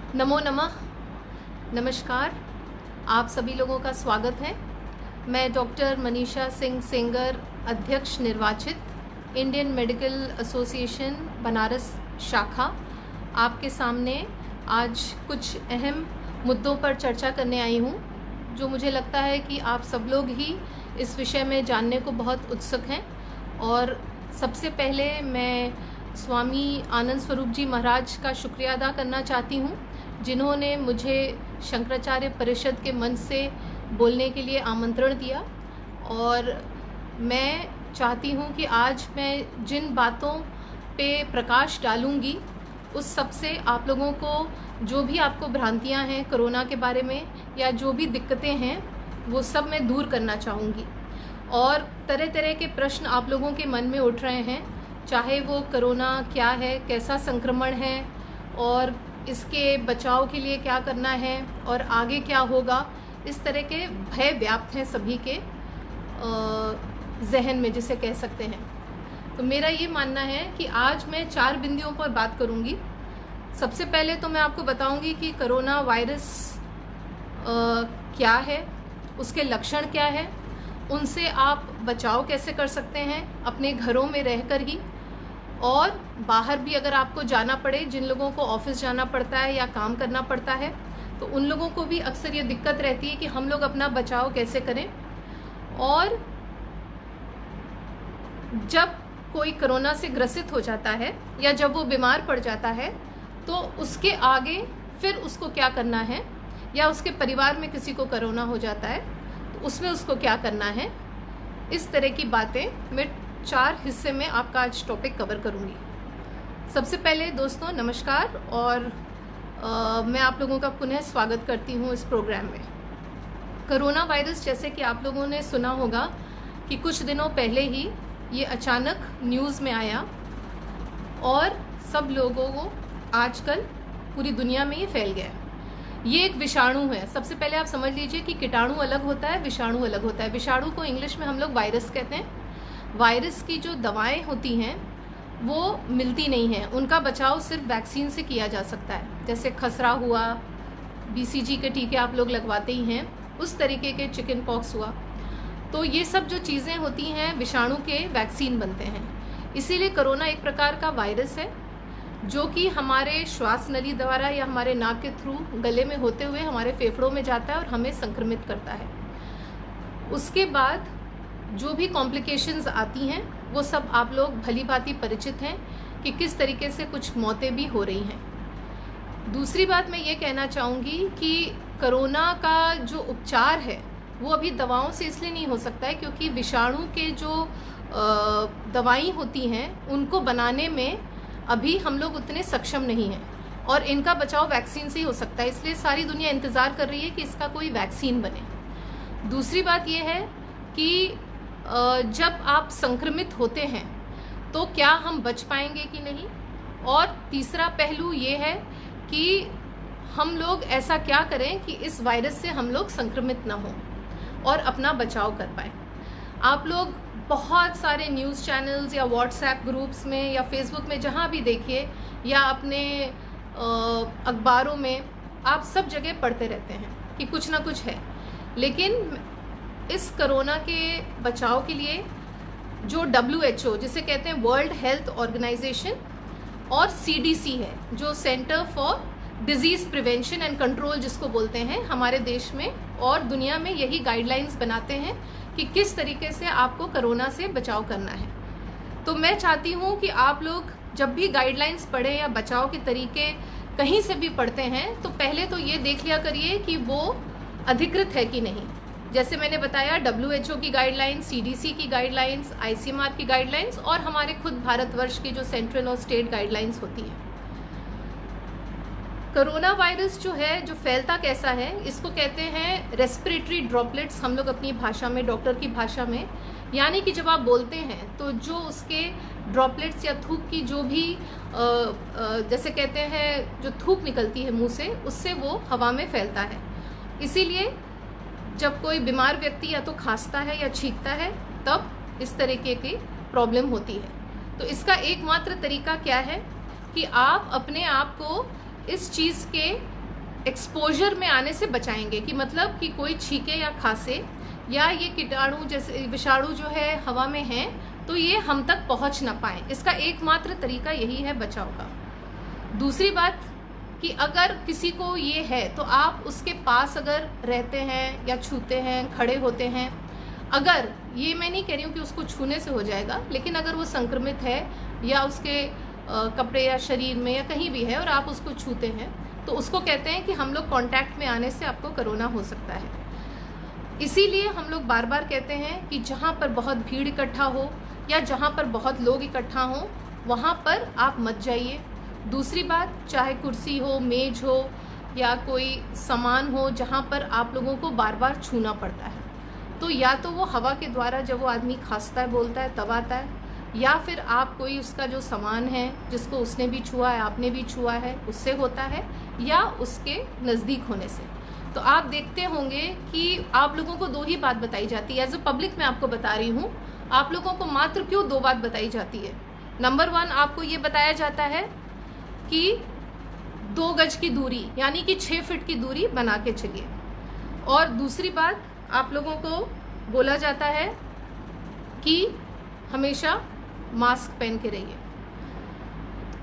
नमो नमः। नमस्कार, आप सभी लोगों का स्वागत है। मैं डॉक्टर मनीषा सिंह सेंगर, अध्यक्ष निर्वाचित इंडियन मेडिकल एसोसिएशन बनारस शाखा, आपके सामने आज कुछ अहम मुद्दों पर चर्चा करने आई हूँ, जो मुझे लगता है कि आप सब लोग ही इस विषय में जानने को बहुत उत्सुक हैं। और सबसे पहले मैं स्वामी आनंद स्वरूप जी महाराज का शुक्रिया अदा करना चाहती हूँ, जिन्होंने मुझे शंकराचार्य परिषद के मंच से बोलने के लिए आमंत्रण दिया। और मैं चाहती हूँ कि आज मैं जिन बातों पे प्रकाश डालूँगी उस सब से आप लोगों को जो भी आपको भ्रांतियाँ हैं कोरोना के बारे में या जो भी दिक्कतें हैं वो सब मैं दूर करना चाहूँगी। और तरह तरह के प्रश्न आप लोगों के मन में उठ रहे हैं, चाहे वो कोरोना क्या है, कैसा संक्रमण है और इसके बचाव के लिए क्या करना है और आगे क्या होगा, इस तरह के भय व्याप्त हैं सभी के जहन में, जिसे कह सकते हैं। तो मेरा ये मानना है कि आज मैं 4 बिंदुओं पर बात करूंगी। सबसे पहले तो मैं आपको बताऊंगी कि कोरोना वायरस क्या है, उसके लक्षण क्या है, उनसे आप बचाव कैसे कर सकते हैं अपने घरों में रहकर ही, और बाहर भी अगर आपको जाना पड़े, जिन लोगों को ऑफिस जाना पड़ता है या काम करना पड़ता है, तो उन लोगों को भी अक्सर ये दिक्कत रहती है कि हम लोग अपना बचाव कैसे करें। और जब कोई कोरोना से ग्रसित हो जाता है या जब वो बीमार पड़ जाता है तो उसके आगे फिर उसको क्या करना है, या उसके परिवार में किसी को कोरोना हो जाता है तो उसमें उसको क्या करना है, इस तरह की बातें मैं 4 हिस्से में आपका आज टॉपिक कवर करूंगी। सबसे पहले दोस्तों नमस्कार, और मैं आप लोगों का पुनः स्वागत करती हूं इस प्रोग्राम में। कोरोना वायरस, जैसे कि आप लोगों ने सुना होगा कि कुछ दिनों पहले ही ये अचानक न्यूज़ में आया और सब लोगों को आजकल पूरी दुनिया में ये फैल गया है। ये एक विषाणु है। सबसे पहले आप समझ लीजिए कि कीटाणु अलग होता है, विषाणु अलग होता है। विषाणु को इंग्लिश में हम लोग वायरस कहते हैं। वायरस की जो दवाएं होती हैं वो मिलती नहीं हैं, उनका बचाव सिर्फ वैक्सीन से किया जा सकता है। जैसे खसरा हुआ, बीसीजी के टीके आप लोग लगवाते ही हैं, उस तरीके के चिकन पॉक्स हुआ, तो ये सब जो चीज़ें होती हैं विषाणु के वैक्सीन बनते हैं। इसीलिए कोरोना एक प्रकार का वायरस है जो कि हमारे श्वास नली द्वारा या हमारे नाक के थ्रू गले में होते हुए हमारे फेफड़ों में जाता है और हमें संक्रमित करता है। उसके बाद जो भी कॉम्प्लिकेशंस आती हैं वो सब आप लोग भली भांति परिचित हैं कि किस तरीके से कुछ मौतें भी हो रही हैं। दूसरी बात मैं ये कहना चाहूँगी कि कोरोना का जो उपचार है वो अभी दवाओं से इसलिए नहीं हो सकता है क्योंकि विषाणु के जो दवाई होती हैं उनको बनाने में अभी हम लोग उतने सक्षम नहीं हैं, और इनका बचाव वैक्सीन से ही हो सकता है। इसलिए सारी दुनिया इंतज़ार कर रही है कि इसका कोई वैक्सीन बने। दूसरी बात यह है कि जब आप संक्रमित होते हैं तो क्या हम बच पाएंगे कि नहीं, और तीसरा पहलू ये है कि हम लोग ऐसा क्या करें कि इस वायरस से हम लोग संक्रमित ना हों और अपना बचाव कर पाएँ। आप लोग बहुत सारे न्यूज़ चैनल्स या व्हाट्सएप ग्रुप्स में या फेसबुक में जहाँ भी देखिए, या अपने अखबारों में, आप सब जगह पढ़ते रहते हैं कि कुछ ना कुछ है। लेकिन इस कोरोना के बचाव के लिए जो WHO, जिसे कहते हैं वर्ल्ड हेल्थ ऑर्गेनाइजेशन, और CDC है जो centre for disease prevention and control जिसको बोलते हैं, हमारे देश में और दुनिया में यही गाइडलाइंस बनाते हैं कि किस तरीके से आपको कोरोना से बचाव करना है। तो मैं चाहती हूँ कि आप लोग जब भी गाइडलाइंस पढ़ें या बचाव के तरीके कहीं से भी पढ़ते हैं तो पहले तो ये देख लिया करिए कि वो अधिकृत है कि नहीं। जैसे मैंने बताया, WHO की गाइडलाइंस, CDC की गाइडलाइंस, ICMR की गाइडलाइंस और हमारे खुद भारतवर्ष की जो सेंट्रल और स्टेट गाइडलाइंस होती है। कोरोना वायरस जो है, जो फैलता कैसा है, इसको कहते हैं रेस्पिरेटरी ड्रॉपलेट्स हम लोग अपनी भाषा में, डॉक्टर की भाषा में। यानी कि जब आप बोलते हैं तो जो उसके ड्रॉपलेट्स या थूक की जो भी जैसे कहते हैं जो थूक निकलती है मुंह से, उससे वो हवा में फैलता है। इसीलिए जब कोई बीमार व्यक्ति या तो खांसता है या छींकता है तब इस तरीके की प्रॉब्लम होती है। तो इसका एकमात्र तरीका क्या है कि आप अपने आप को इस चीज़ के एक्सपोजर में आने से बचाएंगे, कि मतलब कि कोई छींके या खांसे या ये कीटाणु जैसे विषाणु जो है हवा में है तो ये हम तक पहुंच ना पाए। इसका एकमात्र तरीका यही है बचाव का। दूसरी बात कि अगर किसी को ये है तो आप उसके पास अगर रहते हैं या छूते हैं, खड़े होते हैं, अगर ये मैं नहीं कह रही हूँ कि उसको छूने से हो जाएगा, लेकिन अगर वो संक्रमित है या उसके कपड़े या शरीर में या कहीं भी है और आप उसको छूते हैं तो उसको कहते हैं कि हम लोग कांटेक्ट में आने से आपको कोरोना हो सकता है। इसीलिए हम लोग बार बार कहते हैं कि जहाँ पर बहुत भीड़ इकट्ठा हो या जहाँ पर बहुत लोग इकट्ठा हों वहाँ पर आप मत जाइए। दूसरी बात, चाहे कुर्सी हो, मेज हो या कोई सामान हो जहाँ पर आप लोगों को बार बार छूना पड़ता है, तो या तो वो हवा के द्वारा जब वो आदमी खांसता है, बोलता है, तब आता है, या फिर आप कोई उसका जो सामान है जिसको उसने भी छुआ है, आपने भी छुआ है, उससे होता है, या उसके नज़दीक होने से। तो आप देखते होंगे कि आप लोगों को दो ही बात बताई जाती है। एज अ पब्लिक मैं आपको बता रही हूँ, आप लोगों को मात्र क्यों दो बात बताई जाती है। नंबर 1, आपको ये बताया जाता है कि 2 गज की दूरी यानी कि 6 फीट की दूरी बना के चलिए, और दूसरी बात आप लोगों को बोला जाता है कि हमेशा मास्क पहन के रहिए।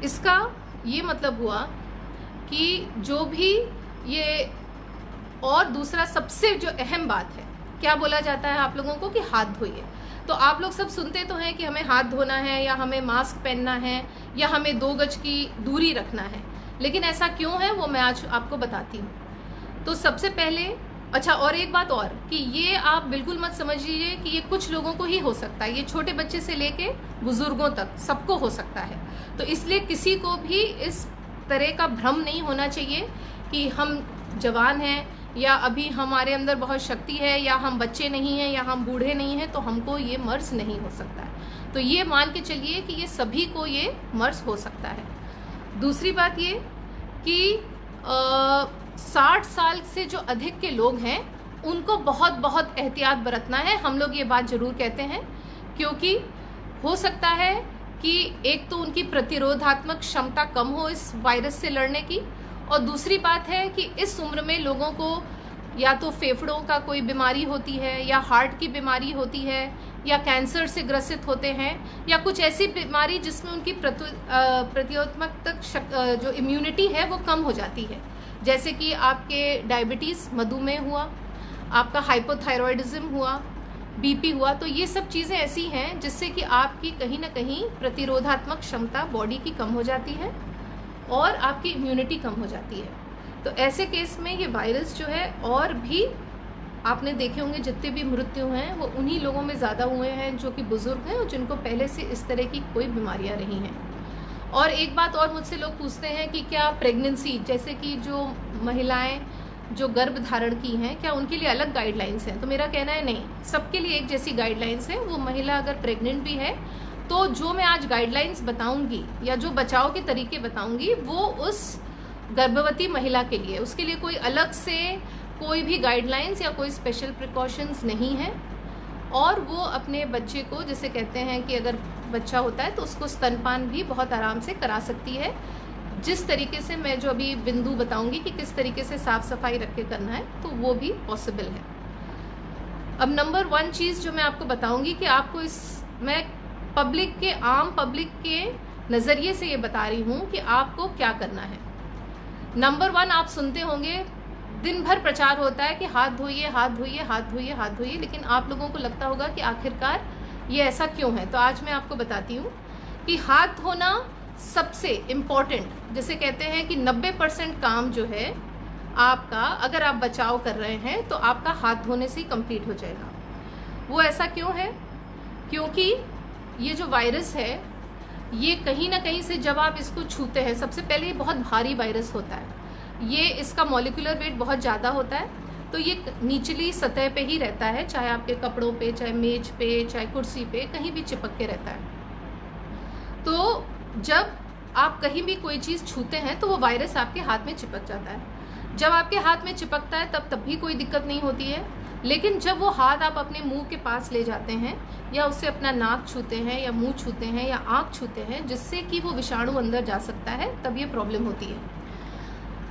इसका ये मतलब हुआ कि जो भी ये, और दूसरा सबसे जो अहम बात है, क्या बोला जाता है आप लोगों को कि हाथ धोइए। तो आप लोग सब सुनते तो हैं कि हमें हाथ धोना है या हमें मास्क पहनना है या हमें 2 गज की दूरी रखना है, लेकिन ऐसा क्यों है वो मैं आज आपको बताती हूँ। तो सबसे पहले, अच्छा और एक बात और कि ये आप बिल्कुल मत समझ लीजिए कि ये कुछ लोगों को ही हो सकता है, ये छोटे बच्चे से लेके बुजुर्गों तक सबको हो सकता है। तो इसलिए किसी को भी इस तरह का भ्रम नहीं होना चाहिए कि हम जवान हैं या अभी हमारे अंदर बहुत शक्ति है या हम बच्चे नहीं हैं या हम बूढ़े नहीं हैं तो हमको ये मर्ज नहीं हो सकता है। तो ये मान के चलिए कि ये सभी को ये मर्ज हो सकता है। दूसरी बात ये कि 60 साल से जो अधिक के लोग हैं उनको बहुत बहुत एहतियात बरतना है। हम लोग ये बात ज़रूर कहते हैं क्योंकि हो सकता है कि एक तो उनकी प्रतिरोधात्मक क्षमता कम हो इस वायरस से लड़ने की, और दूसरी बात है कि इस उम्र में लोगों को या तो फेफड़ों का कोई बीमारी होती है या हार्ट की बीमारी होती है या कैंसर से ग्रसित होते हैं या कुछ ऐसी बीमारी जिसमें उनकी प्रतिरोधात्मक जो इम्यूनिटी है वो कम हो जाती है, जैसे कि आपके डायबिटीज़, मधुमेह हुआ, आपका हाइपोथायरॉयडिज्म हुआ, बीपी हुआ। तो ये सब चीज़ें ऐसी हैं जिससे कि आपकी कहीं ना कहीं प्रतिरोधात्मक क्षमता बॉडी की कम हो जाती है और आपकी इम्यूनिटी कम हो जाती है। तो ऐसे केस में ये वायरस जो है, और भी आपने देखे होंगे जितने भी मृत्यु हैं वो उन्हीं लोगों में ज़्यादा हुए हैं जो कि बुज़ुर्ग हैं और जिनको पहले से इस तरह की कोई बीमारियां रही हैं। और एक बात और मुझसे लोग पूछते हैं कि क्या प्रेगनेंसी, जैसे कि जो महिलाएं जो गर्भ धारण की हैं, क्या उनके लिए अलग गाइडलाइंस हैं? तो मेरा कहना है नहीं, सबके लिए एक जैसी गाइडलाइंस है। वो महिला अगर प्रेग्नेंट भी है तो जो मैं आज गाइडलाइंस बताऊंगी या जो बचाव के तरीके बताऊंगी वो उस गर्भवती महिला के लिए, उसके लिए कोई अलग से कोई भी गाइडलाइंस या कोई स्पेशल प्रिकॉशंस नहीं है। और वो अपने बच्चे को, जैसे कहते हैं कि अगर बच्चा होता है तो उसको स्तनपान भी बहुत आराम से करा सकती है, जिस तरीके से मैं जो अभी बिंदु बताऊंगी कि किस तरीके से साफ सफाई रख के करना है, तो वो भी पॉसिबल है। अब नंबर 1 चीज़ जो मैं आपको बताऊंगी कि आपको मैं पब्लिक के, आम पब्लिक के नज़रिए से ये बता रही हूँ कि आपको क्या करना है। नंबर 1, आप सुनते होंगे दिन भर प्रचार होता है कि हाथ धोइए, हाथ धोइए, हाथ धोइए, हाथ धोइए, लेकिन आप लोगों को लगता होगा कि आखिरकार ये ऐसा क्यों है। तो आज मैं आपको बताती हूँ कि हाथ धोना सबसे इम्पॉर्टेंट, जैसे कहते हैं कि 90% काम जो है आपका, अगर आप बचाव कर रहे हैं तो आपका हाथ धोने से ही कंप्लीट हो जाएगा। वो ऐसा क्यों है? क्योंकि ये जो वायरस है ये कहीं ना कहीं से जब आप इसको छूते हैं, सबसे पहले ये बहुत भारी वायरस होता है, ये इसका मॉलिक्यूलर वेट बहुत ज़्यादा होता है, तो ये निचली सतह पे ही रहता है, चाहे आपके कपड़ों पे, चाहे मेज पे, चाहे कुर्सी पे, कहीं भी चिपक के रहता है। तो जब आप कहीं भी कोई चीज़ छूते हैं तो वो वायरस आपके हाथ में चिपक जाता है। जब आपके हाथ में चिपकता है तब भी कोई दिक्कत नहीं होती है, लेकिन जब वो हाथ आप अपने मुंह के पास ले जाते हैं या उससे अपना नाक छूते हैं या मुंह छूते हैं या आँख छूते हैं, जिससे कि वो विषाणु अंदर जा सकता है, तब ये प्रॉब्लम होती है।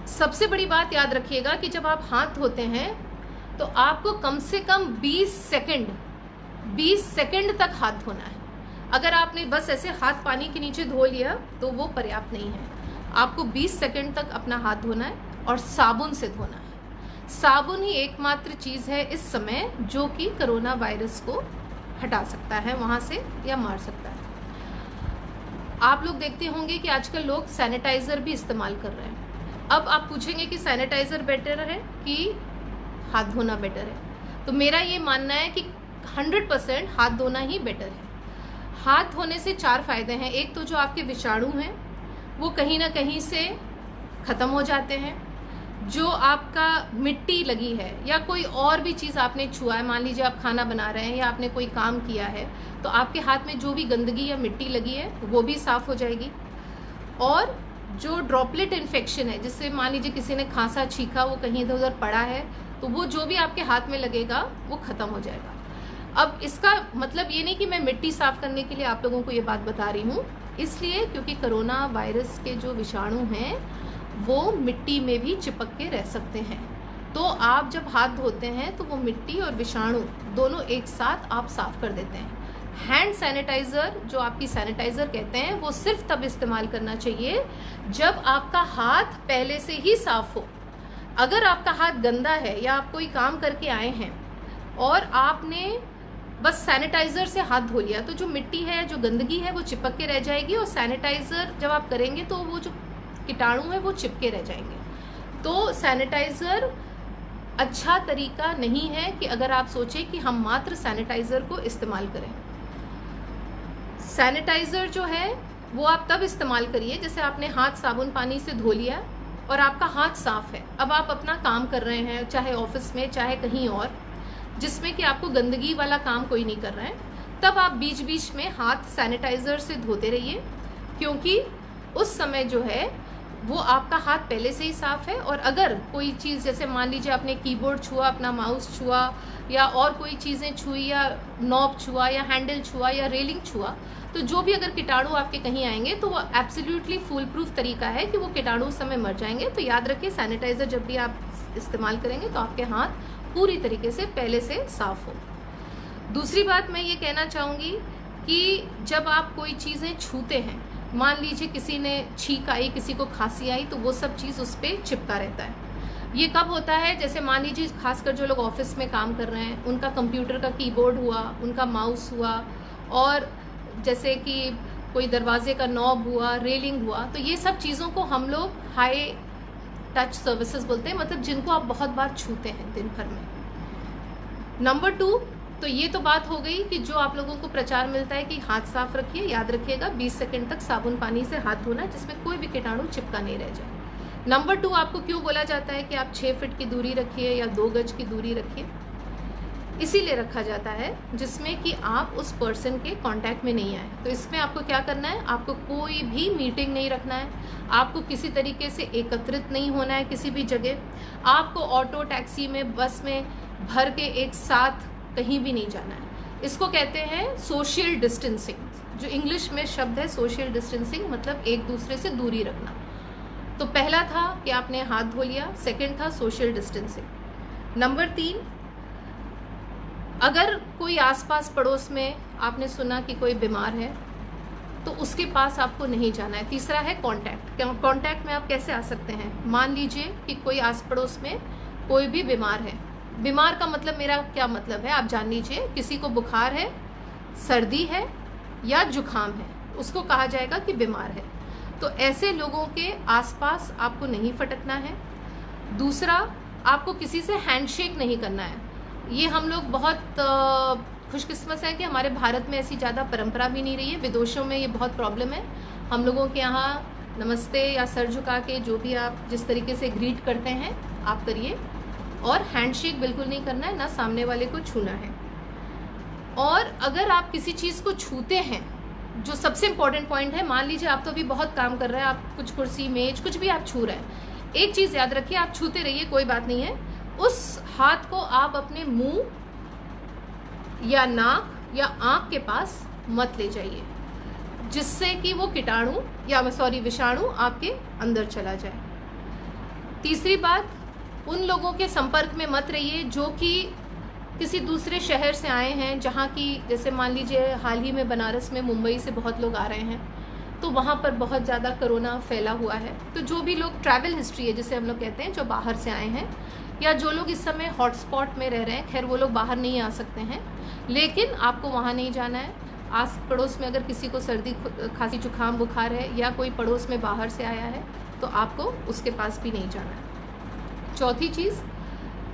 सबसे बड़ी बात याद रखिएगा कि जब आप हाथ धोते हैं तो आपको कम से कम 20 सेकंड तक हाथ धोना है। अगर आपने बस ऐसे हाथ पानी के नीचे धो लिया तो वो पर्याप्त नहीं है। आपको 20 सेकंड तक अपना हाथ धोना है और साबुन से धोना है। साबुन ही एकमात्र चीज़ है इस समय जो कि कोरोना वायरस को हटा सकता है वहाँ से या मार सकता है। आप लोग देखते होंगे कि आजकल लोग सैनिटाइज़र भी इस्तेमाल कर रहे हैं। अब आप पूछेंगे कि सैनिटाइज़र बेटर है कि हाथ धोना बेटर है, तो मेरा ये मानना है कि 100% हाथ धोना ही बेटर है। हाथ धोने से 4 फायदे हैं। एक तो जो आपके विषाणु हैं वो कहीं ना कहीं से ख़त्म हो जाते हैं। जो आपका मिट्टी लगी है या कोई और भी चीज़ आपने छुआ है, मान लीजिए आप खाना बना रहे हैं या आपने कोई काम किया है, तो आपके हाथ में जो भी गंदगी या मिट्टी लगी है वो भी साफ़ हो जाएगी। और जो ड्रॉपलेट इन्फेक्शन है, जिससे मान लीजिए किसी ने खांसा छींका, वो कहीं इधर उधर पड़ा है, तो वो जो भी आपके हाथ में लगेगा वो ख़त्म हो जाएगा। अब इसका मतलब ये नहीं कि मैं मिट्टी साफ़ करने के लिए आप लोगों को ये बात बता रही हूँ, इसलिए क्योंकि कोरोना वायरस के जो विषाणु हैं वो मिट्टी में भी चिपक के रह सकते हैं। तो आप जब हाथ धोते हैं तो वो मिट्टी और विषाणु दोनों एक साथ आप साफ़ कर देते हैं। हैंड सैनिटाइज़र, जो आपकी सैनिटाइज़र कहते हैं, वो सिर्फ तब इस्तेमाल करना चाहिए जब आपका हाथ पहले से ही साफ़ हो। अगर आपका हाथ गंदा है या आप कोई काम करके आए हैं और आपने बस सैनिटाइज़र से हाथ धो लिया, तो जो मिट्टी है, जो गंदगी है, वो चिपक के रह जाएगी और सैनिटाइज़र जब आप करेंगे तो वो जो कीटाणु है वो चिपके रह जाएंगे। तो सैनिटाइज़र अच्छा तरीका नहीं है कि अगर आप सोचें कि हम मात्र सैनिटाइज़र को इस्तेमाल करें। सैनिटाइज़र जो है वो आप तब इस्तेमाल करिए जैसे आपने हाथ साबुन पानी से धो लिया और आपका हाथ साफ़ है। अब आप अपना काम कर रहे हैं, चाहे ऑफिस में चाहे कहीं और, जिसमें कि आपको गंदगी वाला काम कोई नहीं कर रहा है, तब आप बीच बीच में हाथ सैनिटाइज़र से धोते रहिए, क्योंकि उस समय जो है वो आपका हाथ पहले से ही साफ़ है। और अगर कोई चीज़, जैसे मान लीजिए आपने कीबोर्ड छुआ, अपना माउस छुआ या और कोई चीज़ें छुई या नॉब छुआ या हैंडल छुआ या रेलिंग छुआ, तो जो भी अगर कीटाणु आपके कहीं आएंगे तो वो एब्सोल्युटली फुल प्रूफ तरीका है कि वो कीटाणु उस समय मर जाएंगे। तो याद रखिए, सैनिटाइज़र जब भी आप इस्तेमाल करेंगे तो आपके हाथ पूरी तरीके से पहले से साफ़ हो। दूसरी बात मैं ये कहना चाहूँगी कि जब आप कोई चीज़ें छूते हैं, मान लीजिए किसी ने छींक आई, किसी को खांसी आई, तो वो सब चीज़ उस पर चिपका रहता है। ये कब होता है? जैसे मान लीजिए खासकर जो लोग ऑफिस में काम कर रहे हैं, उनका कंप्यूटर का कीबोर्ड हुआ, उनका माउस हुआ, और जैसे कि कोई दरवाजे का नॉब हुआ, रेलिंग हुआ, तो ये सब चीज़ों को हम लोग हाई टच सर्विसेज बोलते हैं, मतलब जिनको आप बहुत बार छूते हैं दिन भर में। नंबर 2, तो ये तो बात हो गई कि जो आप लोगों को प्रचार मिलता है कि हाथ साफ रखिए। याद रखिएगा 20 सेकंड तक साबुन पानी से हाथ धोना, जिसमें कोई भी कीटाणु चिपका नहीं रह जाए। नंबर 2, आपको क्यों बोला जाता है कि आप 6 फीट की दूरी रखिए या 2 गज की दूरी रखिए? इसीलिए रखा जाता है जिसमें कि आप उस पर्सन के कांटेक्ट में नहीं आए। तो इसमें आपको क्या करना है? आपको कोई भी मीटिंग नहीं रखना है, आपको किसी तरीके से एकत्रित नहीं होना है किसी भी जगह, आपको ऑटो, टैक्सी में, बस में भर के एक साथ कहीं भी नहीं जाना है। इसको कहते हैं सोशल डिस्टेंसिंग। जो इंग्लिश में शब्द है सोशल डिस्टेंसिंग, मतलब एक दूसरे से दूरी रखना। तो पहला था कि आपने हाथ धो लिया, सेकंड था सोशल डिस्टेंसिंग। नंबर 3, अगर कोई आसपास पड़ोस में आपने सुना कि कोई बीमार है तो उसके पास आपको नहीं जाना है। तीसरा है कांटेक्ट। कांटेक्ट में आप कैसे आ सकते हैं? मान लीजिए कि कोई आस पड़ोस में कोई भी बीमार है। बीमार का मतलब मेरा क्या मतलब है आप जान लीजिए। किसी को बुखार है, सर्दी है या जुखाम है, उसको कहा जाएगा कि बीमार है। तो ऐसे लोगों के आसपास आपको नहीं फटकना है। दूसरा, आपको किसी से हैंडशेक नहीं करना है। ये हम लोग बहुत खुशकिस्मत हैं कि हमारे भारत में ऐसी ज़्यादा परंपरा भी नहीं रही है। विदेशों में ये बहुत प्रॉब्लम है। हम लोगों के यहाँ नमस्ते या सर झुका के जो भी आप जिस तरीके से ग्रीट करते हैं आप करिए, और हैंडशेक बिल्कुल नहीं करना है, ना सामने वाले को छूना है। और अगर आप किसी चीज़ को छूते हैं, जो सबसे इम्पॉर्टेंट पॉइंट है, मान लीजिए आप तो अभी बहुत काम कर रहे हैं, आप कुछ कुर्सी, मेज, कुछ भी आप छू रहे हैं, एक चीज़ याद रखिए, आप छूते रहिए, कोई बात नहीं है, उस हाथ को आप अपने मुंह या नाक या आँख के पास मत ले जाइए, जिससे कि वो कीटाणु या विषाणु आपके अंदर चला जाए। तीसरी बात, उन लोगों के संपर्क में मत रहिए जो कि किसी दूसरे शहर से आए हैं, जहाँ की जैसे मान लीजिए हाल ही में बनारस में मुंबई से बहुत लोग आ रहे हैं, तो वहाँ पर बहुत ज़्यादा कोरोना फैला हुआ है। तो जो भी लोग ट्रैवल हिस्ट्री है जिसे हम लोग कहते हैं, जो बाहर से आए हैं या जो लोग इस समय हॉटस्पॉट में रह रहे हैं, खैर वो लोग बाहर नहीं आ सकते हैं, लेकिन आपको वहाँ नहीं जाना है। आस पड़ोस में अगर किसी को सर्दी खांसी जुकाम बुखार है या कोई पड़ोस में बाहर से आया है तो आपको उसके पास भी नहीं जाना है। चौथी चीज़,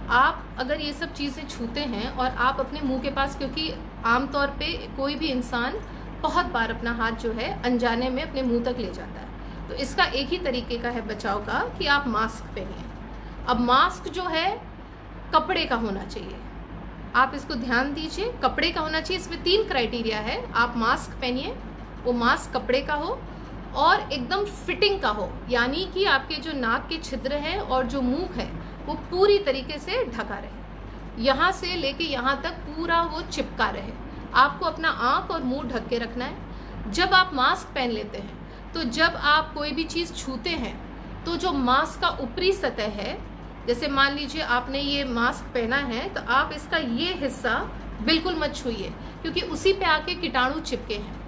आप अगर ये सब चीज़ें छूते हैं और आप अपने मुंह के पास, क्योंकि आमतौर पे कोई भी इंसान बहुत बार अपना हाथ जो है अनजाने में अपने मुंह तक ले जाता है, तो इसका एक ही तरीके का है बचाव का कि आप मास्क पहनिए। अब मास्क जो है कपड़े का होना चाहिए, आप इसको ध्यान दीजिए, कपड़े का होना चाहिए। इसमें 3 क्राइटेरिया है। आप मास्क पहनिए, वो मास्क कपड़े का हो और एकदम फिटिंग का हो, यानी कि आपके जो नाक के छिद्र हैं और जो मुंह है वो पूरी तरीके से ढका रहे, यहाँ से लेके यहाँ तक पूरा वो चिपका रहे। आपको अपना आँख और मुंह ढक के रखना है। जब आप मास्क पहन लेते हैं तो जब आप कोई भी चीज़ छूते हैं तो जो मास्क का ऊपरी सतह है, जैसे मान लीजिए आपने ये मास्क पहना है, तो आप इसका ये हिस्सा बिल्कुल मत छूइए, क्योंकि उसी पे आके कीटाणु चिपके हैं।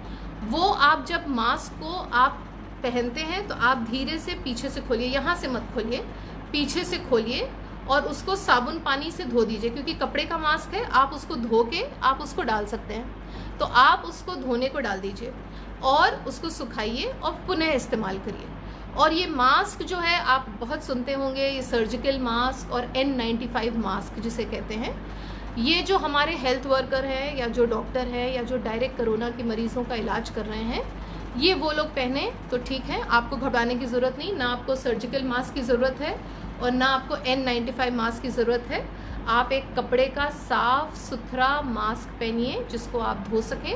वो आप जब मास्क को आप पहनते हैं तो आप धीरे से पीछे से खोलिए, यहाँ से मत खोलिए, पीछे से खोलिए और उसको साबुन पानी से धो दीजिए, क्योंकि कपड़े का मास्क है, आप उसको धो के आप उसको डाल सकते हैं। तो आप उसको धोने को डाल दीजिए और उसको सुखाइए और पुनः इस्तेमाल करिए। और ये मास्क जो है आप बहुत सुनते होंगे, ये सर्जिकल मास्क और N95 मास्क जिसे कहते हैं, ये जो हमारे हेल्थ वर्कर हैं या जो डॉक्टर हैं या जो डायरेक्ट कोरोना के मरीजों का इलाज कर रहे हैं, ये वो लोग पहने तो ठीक है, आपको घबराने की ज़रूरत नहीं। ना आपको सर्जिकल मास्क की ज़रूरत है और ना आपको N95 मास्क की ज़रूरत है। आप एक कपड़े का साफ सुथरा मास्क पहनिए जिसको आप धो सकें,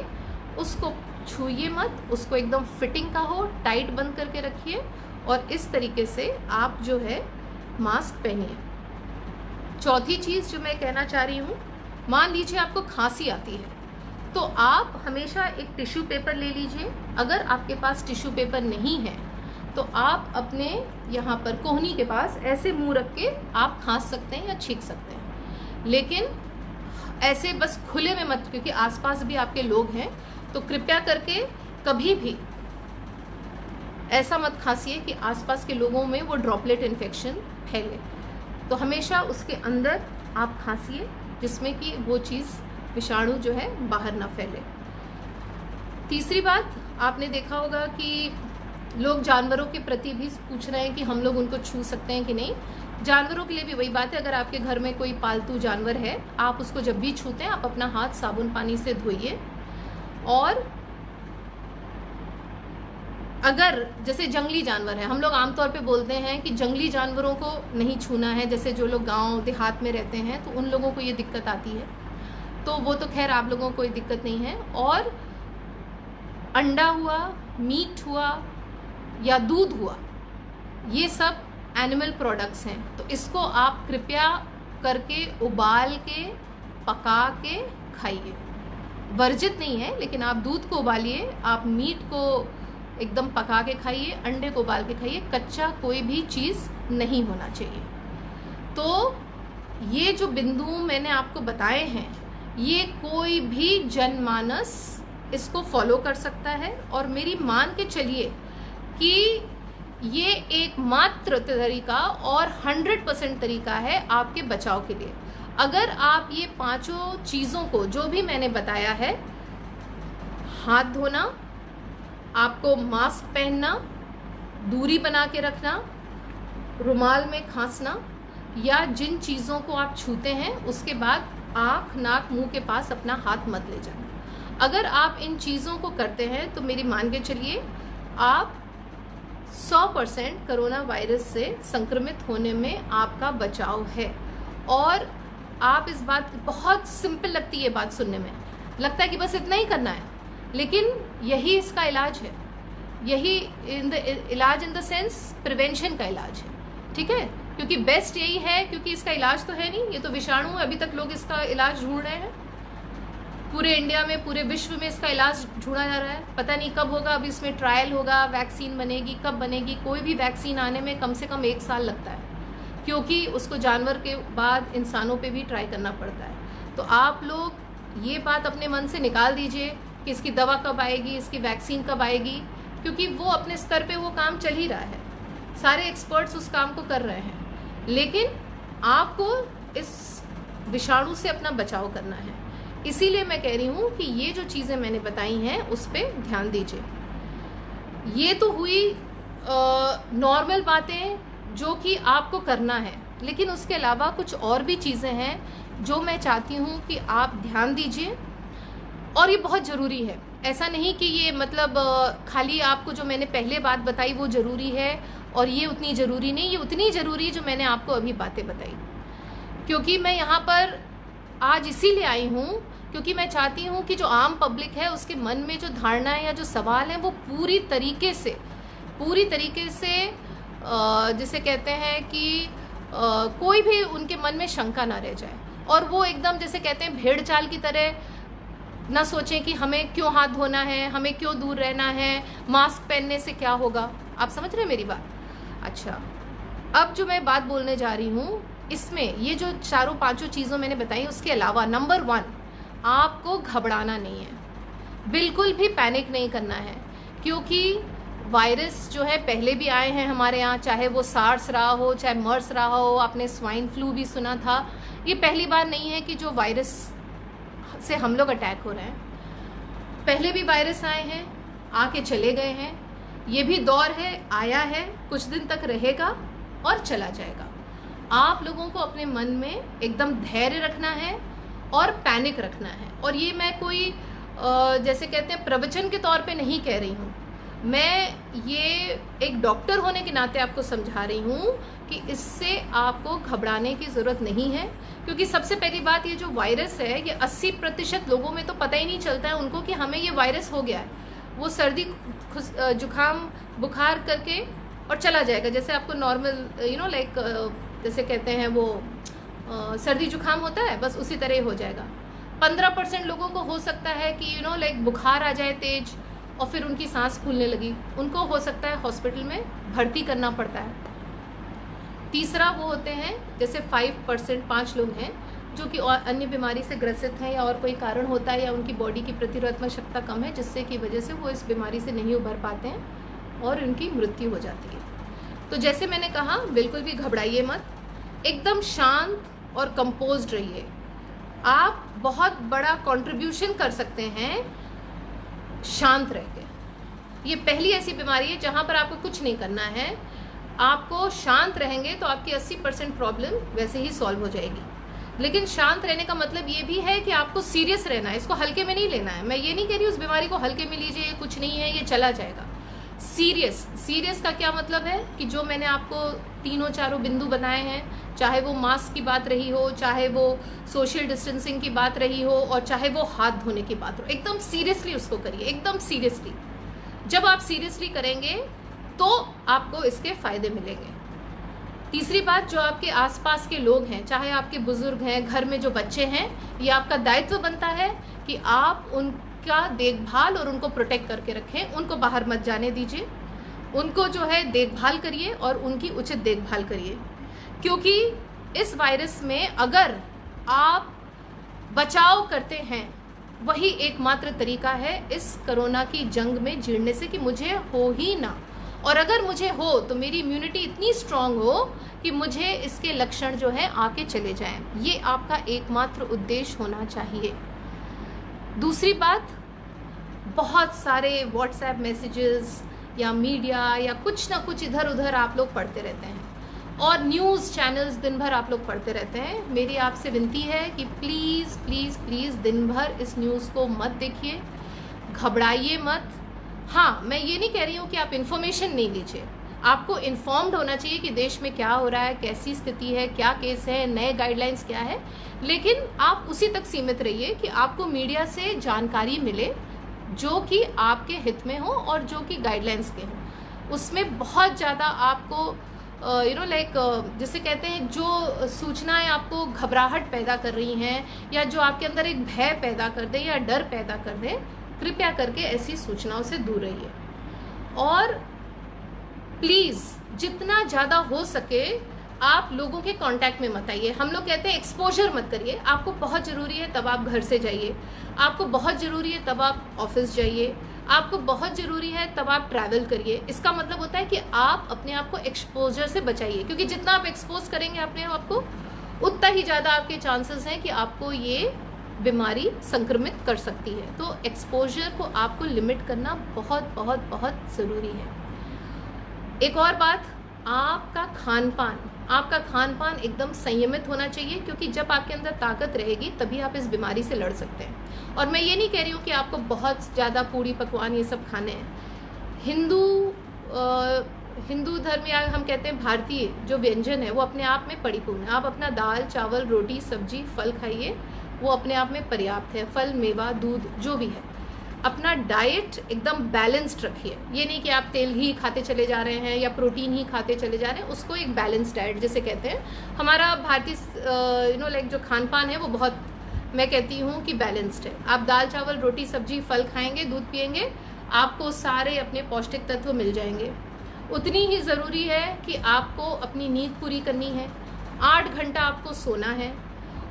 उसको छूइए मत, उसको एकदम फिटिंग का हो, टाइट बंद करके रखिए और इस तरीके से आप जो है मास्क पहनिए। चौथी चीज़ जो मैं कहना चाह रही हूँ, मान लीजिए आपको खांसी आती है तो आप हमेशा एक टिश्यू पेपर ले लीजिए। अगर आपके पास टिश्यू पेपर नहीं है तो आप अपने यहाँ पर कोहनी के पास ऐसे मुंह रख के आप खांस सकते हैं या छींक सकते हैं, लेकिन ऐसे बस खुले में मत, क्योंकि आसपास भी आपके लोग हैं। तो कृपया करके कभी भी ऐसा मत खांसिए कि आसपास के लोगों में वो ड्रॉपलेट इन्फेक्शन फैले। तो हमेशा उसके अंदर आप खांसिए जिसमें कि वो चीज़ विषाणु जो है बाहर ना फैले। तीसरी बात, आपने देखा होगा कि लोग जानवरों के प्रति भी पूछ रहे हैं कि हम लोग उनको छू सकते हैं कि नहीं। जानवरों के लिए भी वही बात है, अगर आपके घर में कोई पालतू जानवर है, आप उसको जब भी छूते हैं आप अपना हाथ साबुन पानी से धोइए। और अगर जैसे जंगली जानवर है, हम लोग आमतौर पे बोलते हैं कि जंगली जानवरों को नहीं छूना है, जैसे जो लोग गांव देहात में रहते हैं तो उन लोगों को ये दिक्कत आती है, तो वो तो खैर आप लोगों को कोई दिक्कत नहीं है। और अंडा हुआ, मीट हुआ या दूध हुआ, ये सब एनिमल प्रोडक्ट्स हैं, तो इसको आप कृपया करके उबाल के पका के खाइए। वर्जित नहीं है, लेकिन आप दूध को उबालिए, आप मीट को एकदम पका के खाइए, अंडे को उबाल के खाइए, कच्चा कोई भी चीज़ नहीं होना चाहिए। तो ये जो बिंदु मैंने आपको बताए हैं, ये कोई भी जनमानस इसको फॉलो कर सकता है और मेरी मान के चलिए कि ये एकमात्र तरीका और 100% तरीका है आपके बचाव के लिए। अगर आप ये 5 चीज़ों को जो भी मैंने बताया है, हाथ धोना, आपको मास्क पहनना, दूरी बना के रखना, रुमाल में खांसना, या जिन चीज़ों को आप छूते हैं उसके बाद आँख नाक मुंह के पास अपना हाथ मत ले जाना। अगर आप इन चीज़ों को करते हैं तो मेरी मान के चलिए आप 100% कोरोना वायरस से संक्रमित होने में आपका बचाव है। और आप इस बात, बहुत सिंपल लगती है ये बात सुनने में, लगता है कि बस इतना ही करना है, लेकिन यही इसका इलाज है। यही इलाज इन द सेंस प्रिवेंशन का इलाज है, ठीक है, क्योंकि बेस्ट यही है, क्योंकि इसका इलाज तो है नहीं, ये तो विषाणु है। अभी तक लोग इसका इलाज ढूंढ रहे हैं, पूरे इंडिया में, पूरे विश्व में इसका इलाज ढूंढा जा रहा है। पता नहीं कब होगा, अभी इसमें ट्रायल होगा, वैक्सीन बनेगी, कब बनेगी। कोई भी वैक्सीन आने में कम से कम 1 साल लगता है। क्योंकि उसको जानवर के बाद इंसानों पे भी ट्राई करना पड़ता है। तो आप लोग ये बात अपने मन से निकाल दीजिए कि इसकी दवा कब आएगी, इसकी वैक्सीन कब आएगी, क्योंकि वो अपने स्तर पे वो काम चल ही रहा है, सारे एक्सपर्ट्स उस काम को कर रहे हैं, लेकिन आपको इस विषाणु से अपना बचाव करना है। इसीलिए मैं कह रही हूँ कि ये जो चीज़ें मैंने बताई हैं उस पर ध्यान दीजिए। ये तो हुई नॉर्मल बातें जो कि आपको करना है, लेकिन उसके अलावा कुछ और भी चीज़ें हैं जो मैं चाहती हूँ कि आप ध्यान दीजिए, और ये बहुत ज़रूरी है। ऐसा नहीं कि ये मतलब खाली आपको जो मैंने पहले बात बताई वो ज़रूरी है और ये उतनी ज़रूरी नहीं, ये उतनी ज़रूरी जो मैंने आपको अभी बातें बताई। क्योंकि मैं यहाँ पर आज इसीलिए आई हूँ क्योंकि मैं चाहती हूँ कि जो आम पब्लिक है उसके मन में जो धारणा है या जो सवाल है वो पूरी तरीके से जिसे कहते हैं कि कोई भी उनके मन में शंका ना रह जाए, और वो एकदम जैसे कहते हैं भेड़ चाल की तरह ना सोचें कि हमें क्यों हाथ धोना है, हमें क्यों दूर रहना है, मास्क पहनने से क्या होगा। आप समझ रहे हैं मेरी बात? अच्छा, अब जो मैं बात बोलने जा रही हूँ इसमें ये जो चारों पांचों चीज़ों मैंने बताई, उसके अलावा नंबर 1, आपको घबराना नहीं है, बिल्कुल भी पैनिक नहीं करना है, क्योंकि वायरस जो है पहले भी आए हैं हमारे यहाँ, चाहे वो सार्स रहा हो, चाहे मर्स रहा हो, आपने स्वाइन फ्लू भी सुना था। ये पहली बार नहीं है कि जो वायरस से हम लोग अटैक हो रहे हैं, पहले भी वायरस आए हैं, आके चले गए हैं। ये भी दौर है, आया है, कुछ दिन तक रहेगा और चला जाएगा। आप लोगों को अपने मन में एकदम धैर्य रखना है और पैनिक रखना है। और ये मैं कोई जैसे कहते हैं प्रवचन के तौर पे नहीं कह रही हूँ, मैं ये एक डॉक्टर होने के नाते आपको समझा रही हूँ कि इससे आपको घबराने की ज़रूरत नहीं है। क्योंकि सबसे पहली बात, ये जो वायरस है ये 80% लोगों में तो पता ही नहीं चलता है उनको कि हमें ये वायरस हो गया है। वो सर्दी जुकाम बुखार करके और चला जाएगा, जैसे आपको नॉर्मल लाइक जैसे कहते हैं वो सर्दी जुकाम होता है, बस उसी तरह हो जाएगा। 15% लोगों को हो सकता है कि लाइक बुखार आ जाए तेज और फिर उनकी सांस फूलने लगी, उनको हो सकता है हॉस्पिटल में भर्ती करना पड़ता है। तीसरा वो होते हैं जैसे 5% लोग हैं जो कि और अन्य बीमारी से ग्रसित हैं या और कोई कारण होता है या उनकी बॉडी की प्रतिरोधक क्षमता कम है, जिससे की वजह से वो इस बीमारी से नहीं उभर पाते हैं और उनकी मृत्यु हो जाती है। तो जैसे मैंने कहा, बिल्कुल भी घबराइए मत, एकदम शांत और कंपोज्ड रहिए। आप बहुत बड़ा कंट्रीब्यूशन कर सकते हैं शांत रह के। ये पहली ऐसी बीमारी है जहां पर आपको कुछ नहीं करना है, आपको शांत रहेंगे तो आपकी 80% प्रॉब्लम वैसे ही सॉल्व हो जाएगी। लेकिन शांत रहने का मतलब ये भी है कि आपको सीरियस रहना है, इसको हल्के में नहीं लेना है। मैं ये नहीं कह रही उस बीमारी को हल्के में लीजिए, कुछ नहीं है, ये चला जाएगा। सीरियस का क्या मतलब है कि जो मैंने आपको तीनों चारों बिंदु बनाए हैं, चाहे वो मास्क की बात रही हो, चाहे वो सोशल डिस्टेंसिंग की बात रही हो, और चाहे वो हाथ धोने की बात हो, एकदम सीरियसली उसको करिए, एकदम सीरियसली। जब आप सीरियसली करेंगे तो आपको इसके फायदे मिलेंगे। तीसरी बात, जो आपके आसपास के लोग हैं, चाहे आपके बुजुर्ग हैं, घर में जो बच्चे हैं, ये आपका दायित्व बनता है कि आप उनका देखभाल और उनको प्रोटेक्ट करके रखें। उनको बाहर मत जाने दीजिए, उनको जो है देखभाल करिए और उनकी उचित देखभाल करिए। क्योंकि इस वायरस में अगर आप बचाव करते हैं, वही एकमात्र तरीका है इस कोरोना की जंग में जीतने से कि मुझे हो ही ना, और अगर मुझे हो तो मेरी इम्यूनिटी इतनी स्ट्रांग हो कि मुझे इसके लक्षण जो है आके चले जाएं। ये आपका एकमात्र उद्देश्य होना चाहिए। दूसरी बात, बहुत सारे व्हाट्सएप मैसेजेस या मीडिया या कुछ ना कुछ इधर उधर आप लोग पढ़ते रहते हैं, और न्यूज़ चैनल्स दिन भर आप लोग पढ़ते रहते हैं। मेरी आपसे विनती है कि प्लीज़ प्लीज़ प्लीज़ दिन भर इस न्यूज़ को मत देखिए, घबराइए मत। हाँ, मैं ये नहीं कह रही हूँ कि आप इन्फॉर्मेशन नहीं लीजिए, आपको इन्फॉर्म्ड होना चाहिए कि देश में क्या हो रहा है, कैसी स्थिति है, क्या केस है, नए गाइडलाइंस क्या है, लेकिन आप उसी तक सीमित रहिए कि आपको मीडिया से जानकारी मिले जो कि आपके हित में हो और जो कि गाइडलाइंस के हों। उसमें बहुत ज़्यादा आपको लाइक जिसे कहते हैं जो सूचनाएं आपको घबराहट पैदा कर रही हैं या जो आपके अंदर एक भय पैदा कर दें या डर पैदा कर दें, कृपया करके ऐसी सूचनाओं से दूर रहिए। और प्लीज़ जितना ज़्यादा हो सके आप लोगों के कांटेक्ट में मत आइए। हम लोग कहते हैं एक्सपोजर मत करिए। आपको बहुत ज़रूरी है तब आप घर से जाइए, आपको बहुत ज़रूरी है तब आप ऑफिस जाइए, आपको बहुत ज़रूरी है तब आप ट्रैवल करिए। इसका मतलब होता है कि आप अपने आप को एक्सपोजर से बचाइए, क्योंकि जितना आप एक्सपोज करेंगे अपने आप को, उतना ही ज़्यादा आपके चांसेस हैं कि आपको ये बीमारी संक्रमित कर सकती है। तो एक्सपोजर को आपको लिमिट करना बहुत बहुत बहुत ज़रूरी है। एक और बात, आपका खान पान एकदम संयमित होना चाहिए, क्योंकि जब आपके अंदर ताकत रहेगी तभी आप इस बीमारी से लड़ सकते हैं। और मैं ये नहीं कह रही हूँ कि आपको बहुत ज़्यादा पूरी पकवान ये सब खाने हैं। हिंदू धर्म या हम कहते हैं भारतीय जो व्यंजन है वो अपने आप में परिपूर्ण है। आप अपना दाल चावल रोटी सब्जी फल खाइए, वो अपने आप में पर्याप्त है। फल मेवा दूध जो भी है, अपना डाइट एकदम बैलेंस्ड रखिए। ये नहीं कि आप तेल ही खाते चले जा रहे हैं या प्रोटीन ही खाते चले जा रहे हैं, उसको एक बैलेंस्ड डाइट जिसे कहते हैं। हमारा भारतीय लाइक जो खान पान है वो बहुत, मैं कहती हूँ कि बैलेंस्ड है। आप दाल चावल रोटी सब्जी फल खाएंगे, दूध पिएंगे, आपको सारे अपने पौष्टिक तत्व मिल जाएंगे। उतनी ही ज़रूरी है कि आपको अपनी नींद पूरी करनी है, 8 घंटा आपको सोना है,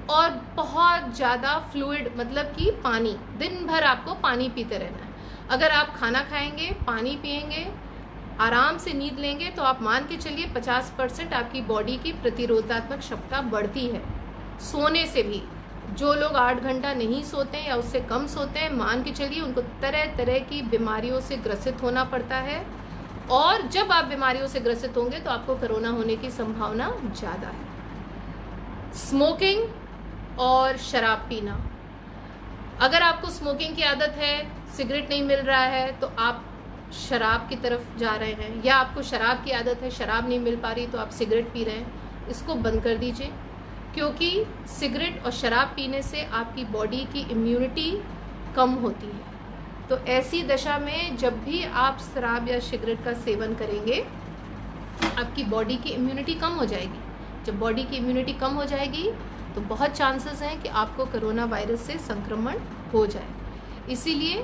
और बहुत ज़्यादा फ्लूइड मतलब कि पानी, दिन भर आपको पानी पीते रहना है। अगर आप खाना खाएंगे पानी पिएंगे आराम से नींद लेंगे तो आप मान के चलिए 50% आपकी बॉडी की प्रतिरोधात्मक क्षमता बढ़ती है सोने से भी। जो लोग 8 घंटा नहीं सोते हैं या उससे कम सोते हैं, मान के चलिए उनको तरह तरह की बीमारियों से ग्रसित होना पड़ता है। और जब आप बीमारियों से ग्रसित होंगे तो आपको कोरोना होने की संभावना ज़्यादा है। स्मोकिंग और शराब पीना, अगर आपको स्मोकिंग की आदत है, सिगरेट नहीं मिल रहा है तो आप शराब की तरफ जा रहे हैं, या आपको शराब की आदत है शराब नहीं मिल पा रही तो आप सिगरेट पी रहे हैं, इसको बंद कर दीजिए। क्योंकि सिगरेट और शराब पीने से आपकी बॉडी की इम्यूनिटी कम होती है। तो ऐसी दशा में जब भी आप शराब या सिगरेट का सेवन करेंगे आपकी बॉडी की इम्यूनिटी कम हो जाएगी। जब बॉडी की इम्यूनिटी कम हो जाएगी तो बहुत चांसेस हैं कि आपको कोरोना वायरस से संक्रमण हो जाए। इसीलिए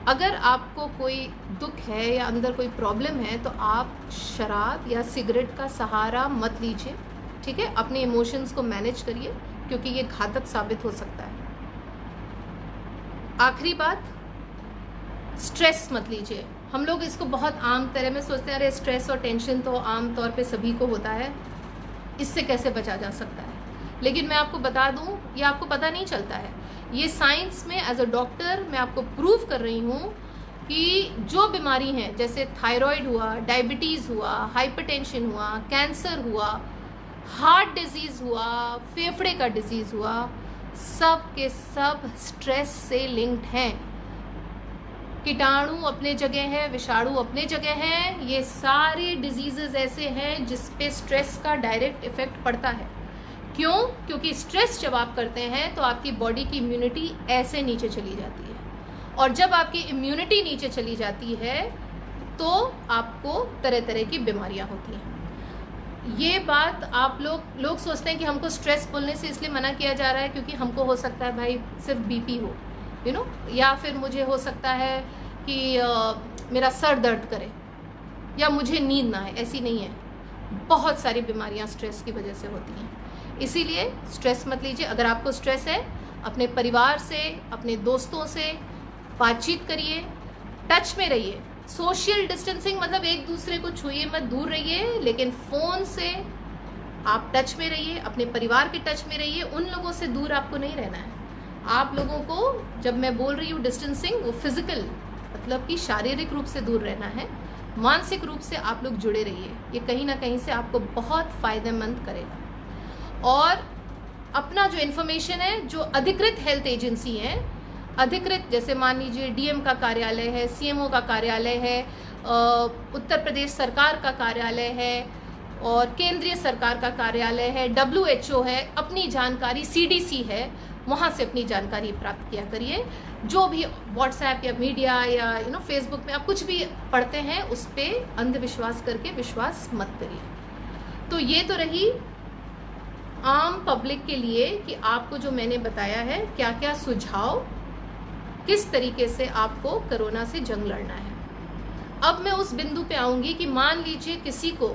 अगर आपको कोई दुख है या अंदर कोई प्रॉब्लम है तो आप शराब या सिगरेट का सहारा मत लीजिए, ठीक है। अपने इमोशंस को मैनेज करिए, क्योंकि ये घातक साबित हो सकता है। आखिरी बात, स्ट्रेस मत लीजिए। हम लोग इसको बहुत आम तरह में सोचते हैं, अरे स्ट्रेस और टेंशन तो आम तौर पे सभी को होता है, इससे कैसे बचा जा सकता है। लेकिन मैं आपको बता दूं, ये आपको पता नहीं चलता है। ये साइंस में एज अ डॉक्टर मैं आपको प्रूव कर रही हूँ कि जो बीमारी हैं, जैसे थायराइड हुआ, डायबिटीज़ हुआ, हाइपरटेंशन हुआ, कैंसर हुआ, हार्ट डिजीज़ हुआ, फेफड़े का डिजीज़ हुआ, सब के सब स्ट्रेस से लिंक्ड हैं। कीटाणु अपने जगह है, विषाणु अपने जगह है, ये सारे डिजीजेस ऐसे हैं जिस पे स्ट्रेस का डायरेक्ट इफेक्ट पड़ता है। क्यों? क्योंकि स्ट्रेस जब आप करते हैं तो आपकी बॉडी की इम्यूनिटी ऐसे नीचे चली जाती है, और जब आपकी इम्यूनिटी नीचे चली जाती है तो आपको तरह तरह की बीमारियां होती हैं। ये बात आप लोग सोचते हैं कि हमको स्ट्रेस बोलने से इसलिए मना किया जा रहा है क्योंकि हमको हो सकता है भाई सिर्फ बीपी हो, या फिर मुझे हो सकता है कि मेरा सर दर्द करे या मुझे नींद ना आए। ऐसी नहीं है, बहुत सारी बीमारियां स्ट्रेस की वजह से होती हैं। इसीलिए स्ट्रेस मत लीजिए। अगर आपको स्ट्रेस है, अपने परिवार से, अपने दोस्तों से बातचीत करिए, टच में रहिए। सोशल डिस्टेंसिंग मतलब एक दूसरे को छूइए मत, दूर रहिए, लेकिन फ़ोन से आप टच में रहिए, अपने परिवार के टच में रहिए। उन लोगों से दूर आपको नहीं रहना है। आप लोगों को, जब मैं बोल रही हूँ डिस्टेंसिंग, वो फिजिकल मतलब कि शारीरिक रूप से दूर रहना है। मानसिक रूप से आप लोग जुड़े रहिए, ये कहीं ना कहीं से आपको बहुत फ़ायदेमंद करेगा। और अपना जो इन्फॉर्मेशन है, जो अधिकृत हेल्थ एजेंसी हैं, अधिकृत जैसे मान लीजिए डीएम का कार्यालय है, सीएमओ का कार्यालय है, उत्तर प्रदेश सरकार का कार्यालय है और केंद्रीय सरकार का कार्यालय है, WHO है, अपनी जानकारी CDC है, वहाँ से अपनी जानकारी प्राप्त किया करिए। जो भी व्हाट्सएप या मीडिया या फेसबुक में आप कुछ भी पढ़ते हैं उस पर अंधविश्वास करके विश्वास मत करिए। तो ये तो रही आम पब्लिक के लिए कि आपको जो मैंने बताया है क्या क्या सुझाव, किस तरीके से आपको कोरोना से जंग लड़ना है। अब मैं उस बिंदु पे आऊंगी कि मान लीजिए किसी को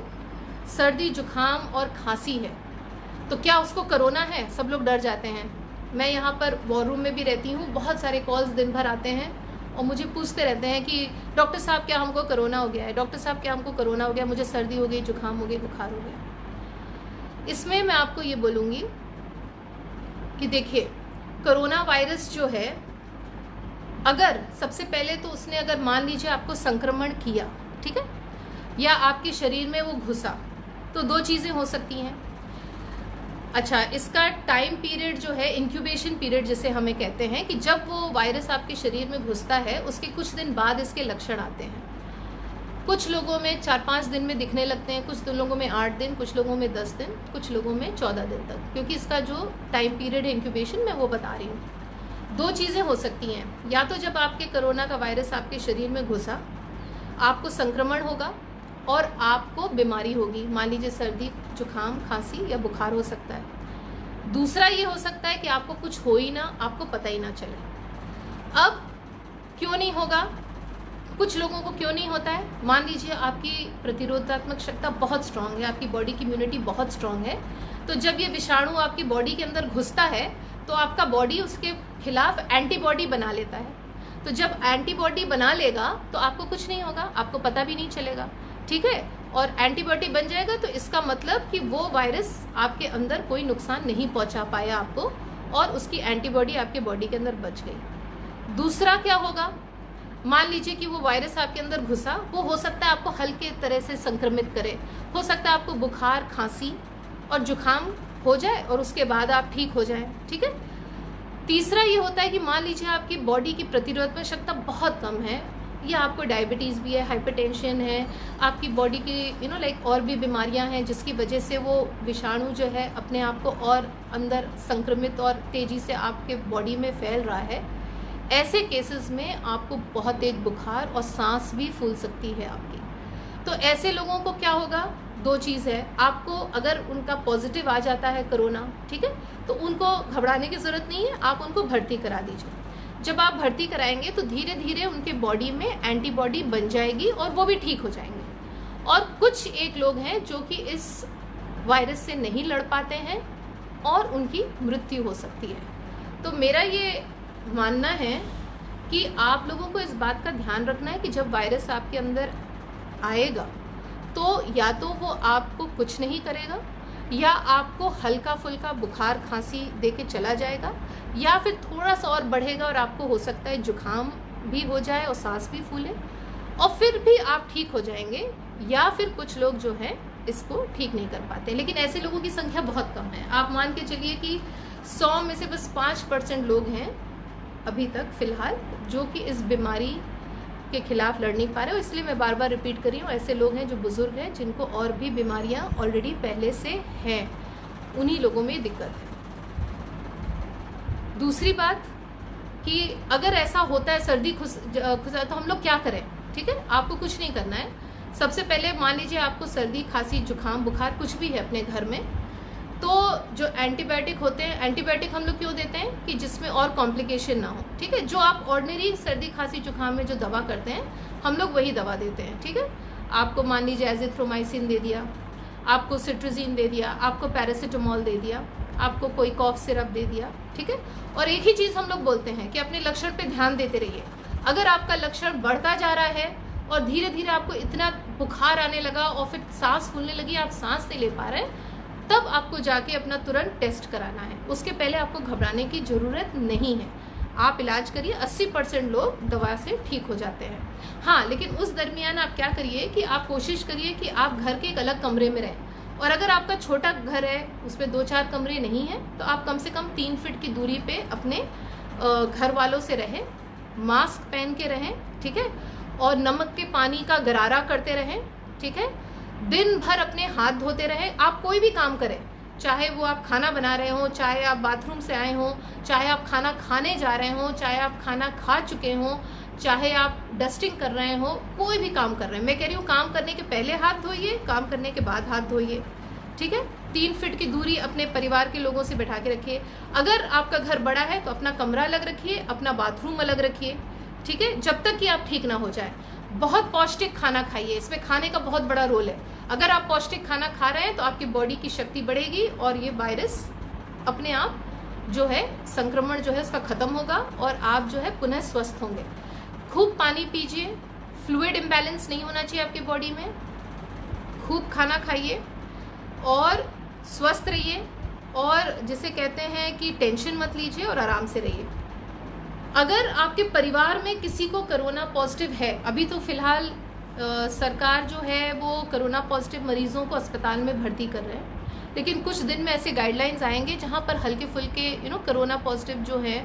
सर्दी जुकाम और खांसी है तो क्या उसको कोरोना है? सब लोग डर जाते हैं। मैं यहाँ पर वॉर रूम में भी रहती हूँ, बहुत सारे कॉल्स दिन भर आते हैं और मुझे पूछते रहते हैं कि डॉक्टर साहब क्या हमको कोरोना हो गया है, डॉक्टर साहब क्या हमको कोरोना हो गया, मुझे सर्दी हो गई, जुकाम हो गई, बुखार हो गया। इसमें मैं आपको ये बोलूँगी कि देखिए, कोरोना वायरस जो है, अगर सबसे पहले तो उसने अगर मान लीजिए आपको संक्रमण किया, ठीक है, या आपके शरीर में वो घुसा, तो दो चीज़ें हो सकती हैं। अच्छा, इसका टाइम पीरियड जो है, इंक्यूबेशन पीरियड जिसे हमें कहते हैं, कि जब वो वायरस आपके शरीर में घुसता है उसके कुछ दिन बाद इसके लक्षण आते हैं। कुछ लोगों में 4-5 दिन में दिखने लगते हैं, कुछ लोगों में 8 दिन, कुछ लोगों में 10 दिन, कुछ लोगों में 14 दिन तक, क्योंकि इसका जो टाइम पीरियड है इंक्यूबेशन, मैं वो बता रही हूँ। दो चीज़ें हो सकती हैं, या तो जब आपके कोरोना का वायरस आपके शरीर में घुसा, आपको संक्रमण होगा और आपको बीमारी होगी, मान लीजिए सर्दी जुकाम खांसी या बुखार हो सकता है। दूसरा ये हो सकता है कि आपको कुछ हो ही ना, आपको पता ही ना चले। अब क्यों नहीं होगा? कुछ लोगों को क्यों नहीं होता है? मान लीजिए आपकी प्रतिरोधात्मक क्षमता बहुत स्ट्रांग है, आपकी बॉडी की इम्यूनिटी बहुत स्ट्रांग है, तो जब ये विषाणु आपकी बॉडी के अंदर घुसता है तो आपका बॉडी उसके खिलाफ एंटीबॉडी बना लेता है। तो जब एंटीबॉडी बना लेगा तो आपको कुछ नहीं होगा, आपको पता भी नहीं चलेगा, ठीक है। और एंटीबॉडी बन जाएगा तो इसका मतलब कि वो वायरस आपके अंदर कोई नुकसान नहीं पहुंचा पाया आपको, और उसकी एंटीबॉडी आपके बॉडी के अंदर बच गई। दूसरा क्या होगा? मान लीजिए कि वो वायरस आपके अंदर घुसा, वो हो सकता है आपको हल्के तरह से संक्रमित करे, हो सकता है आपको बुखार खांसी और जुकाम हो जाए और उसके बाद आप ठीक हो जाएं, ठीक है। तीसरा ये होता है कि मान लीजिए आपकी बॉडी की प्रतिरोधक क्षमता बहुत कम है, या आपको डायबिटीज़ भी है, हाइपरटेंशन है, आपकी बॉडी की लाइक और भी बीमारियां हैं जिसकी वजह से वो विषाणु जो है अपने आप को और अंदर संक्रमित और तेज़ी से आपके बॉडी में फैल रहा है। ऐसे केसेस में आपको बहुत तेज बुखार और सांस भी फूल सकती है आपकी। तो ऐसे लोगों को क्या होगा? दो चीज़ है, आपको अगर उनका पॉजिटिव आ जाता है कोरोना, ठीक है, तो उनको घबराने की ज़रूरत नहीं है, आप उनको भर्ती करा दीजिए। जब आप भर्ती कराएंगे तो धीरे धीरे उनके बॉडी में एंटीबॉडी बन जाएगी और वो भी ठीक हो जाएंगे। और कुछ एक लोग हैं जो कि इस वायरस से नहीं लड़ पाते हैं और उनकी मृत्यु हो सकती है। तो मेरा ये मानना है कि आप लोगों को इस बात का ध्यान रखना है कि जब वायरस आपके अंदर आएगा तो या तो वो आपको कुछ नहीं करेगा, या आपको हल्का फुल्का बुखार खांसी देके चला जाएगा, या फिर थोड़ा सा और बढ़ेगा और आपको हो सकता है जुकाम भी हो जाए और सांस भी फूले, और फिर भी आप ठीक हो जाएंगे। या फिर कुछ लोग जो हैं इसको ठीक नहीं कर पाते, लेकिन ऐसे लोगों की संख्या बहुत कम है। आप मान के चलिए कि 100 में से बस 5% लोग हैं अभी तक फिलहाल जो कि इस बीमारी के खिलाफ लड़ नहीं पा रहे हो। इसलिए मैं बार बार रिपीट कर रही हूँ, ऐसे लोग हैं जो बुजुर्ग हैं, जिनको और भी बीमारियां ऑलरेडी पहले से हैं, उन्हीं लोगों में दिक्कत है। दूसरी बात कि अगर ऐसा होता है सर्दी खुसा तो हम लोग क्या करें? ठीक है, आपको कुछ नहीं करना है। सबसे पहले मान लीजिए आपको सर्दी खांसी जुकाम बुखार कुछ भी है अपने घर में, तो जो एंटीबायोटिक होते हैं, एंटीबायोटिक हम लोग क्यों देते हैं कि जिसमें और कॉम्प्लिकेशन ना हो, ठीक है। जो आप ऑर्डिनरी सर्दी खांसी जुकाम में जो दवा करते हैं हम लोग वही दवा देते हैं, ठीक है। आपको मान लीजिए एजिथ्रोमाइसिन दे दिया, आपको सिट्राजिन दे दिया, आपको पैरासीटामोल दे दिया, आपको कोई कॉफ सिरप दे दिया, ठीक है। और एक ही चीज़ हम लोग बोलते हैं कि अपने लक्षण पे ध्यान देते रहिए। अगर आपका लक्षण बढ़ता जा रहा है और धीरे धीरे आपको इतना बुखार आने लगा और फिर सांस फूलने लगी, आप सांस नहीं ले पा रहे, तब आपको जाके अपना तुरंत टेस्ट कराना है। उसके पहले आपको घबराने की ज़रूरत नहीं है, आप इलाज करिए। 80% लोग दवा से ठीक हो जाते हैं। हाँ, लेकिन उस दरमियान आप क्या करिए कि आप कोशिश करिए कि आप घर के एक अलग कमरे में रहें, और अगर आपका छोटा घर है उसमें 2-4 कमरे नहीं हैं तो आप कम से कम 3 फीट की दूरी पे अपने घर वालों से रहें, मास्क पहन के रहें, ठीक है, और नमक के पानी का गरारा करते रहें, ठीक है। दिन भर अपने हाथ धोते रहें। आप कोई भी काम करें, चाहे वो आप खाना बना रहे हो, चाहे आप बाथरूम से आए हों, चाहे आप खाना खाने जा रहे हों, चाहे आप खाना खा चुके हों, चाहे आप डस्टिंग कर रहे हो, कोई भी काम कर रहे हैं, मैं कह रही हूँ काम करने के पहले हाथ धोइए, काम करने के बाद हाथ धोइए, ठीक है। 3 फीट की दूरी अपने परिवार के लोगों से बैठा के रखिए। अगर आपका घर बड़ा है तो अपना कमरा अलग रखिए, अपना बाथरूम अलग रखिए, ठीक है, जब तक कि आप ठीक ना हो जाए। बहुत पौष्टिक खाना खाइए, इसमें खाने का बहुत बड़ा रोल है। अगर आप पौष्टिक खाना खा रहे हैं तो आपकी बॉडी की शक्ति बढ़ेगी और ये वायरस अपने आप जो है संक्रमण जो है उसका खत्म होगा और आप जो है पुनः स्वस्थ होंगे। खूब पानी पीजिए, फ्लूइड इम्बैलेंस नहीं होना चाहिए आपकी बॉडी में, खूब खाना खाइए और स्वस्थ रहिए और जिसे कहते हैं कि टेंशन मत लीजिए और आराम से रहिए। अगर आपके परिवार में किसी को कोरोना पॉजिटिव है, अभी तो फिलहाल सरकार जो है वो कोरोना पॉजिटिव मरीजों को अस्पताल में भर्ती कर रहे हैं, लेकिन कुछ दिन में ऐसे गाइडलाइंस आएंगे जहां पर हल्के फुल्के कोरोना पॉजिटिव जो है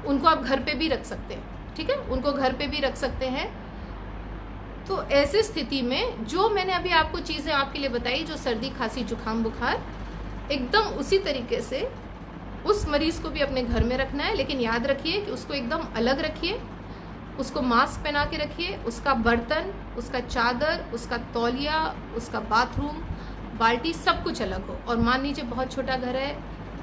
उनको आप घर पे भी रख सकते हैं, ठीक है, उनको घर पे भी रख सकते हैं। तो ऐसी स्थिति में जो मैंने अभी आपको चीज़ें आपके लिए बताई, जो सर्दी खांसी जुकाम बुखार, एकदम उसी तरीके से उस मरीज को भी अपने घर में रखना है, लेकिन याद रखिए कि उसको एकदम अलग रखिए, उसको मास्क पहना के रखिए, उसका बर्तन, उसका चादर, उसका तौलिया, उसका बाथरूम, बाल्टी सब कुछ अलग हो। और मान लीजिए बहुत छोटा घर है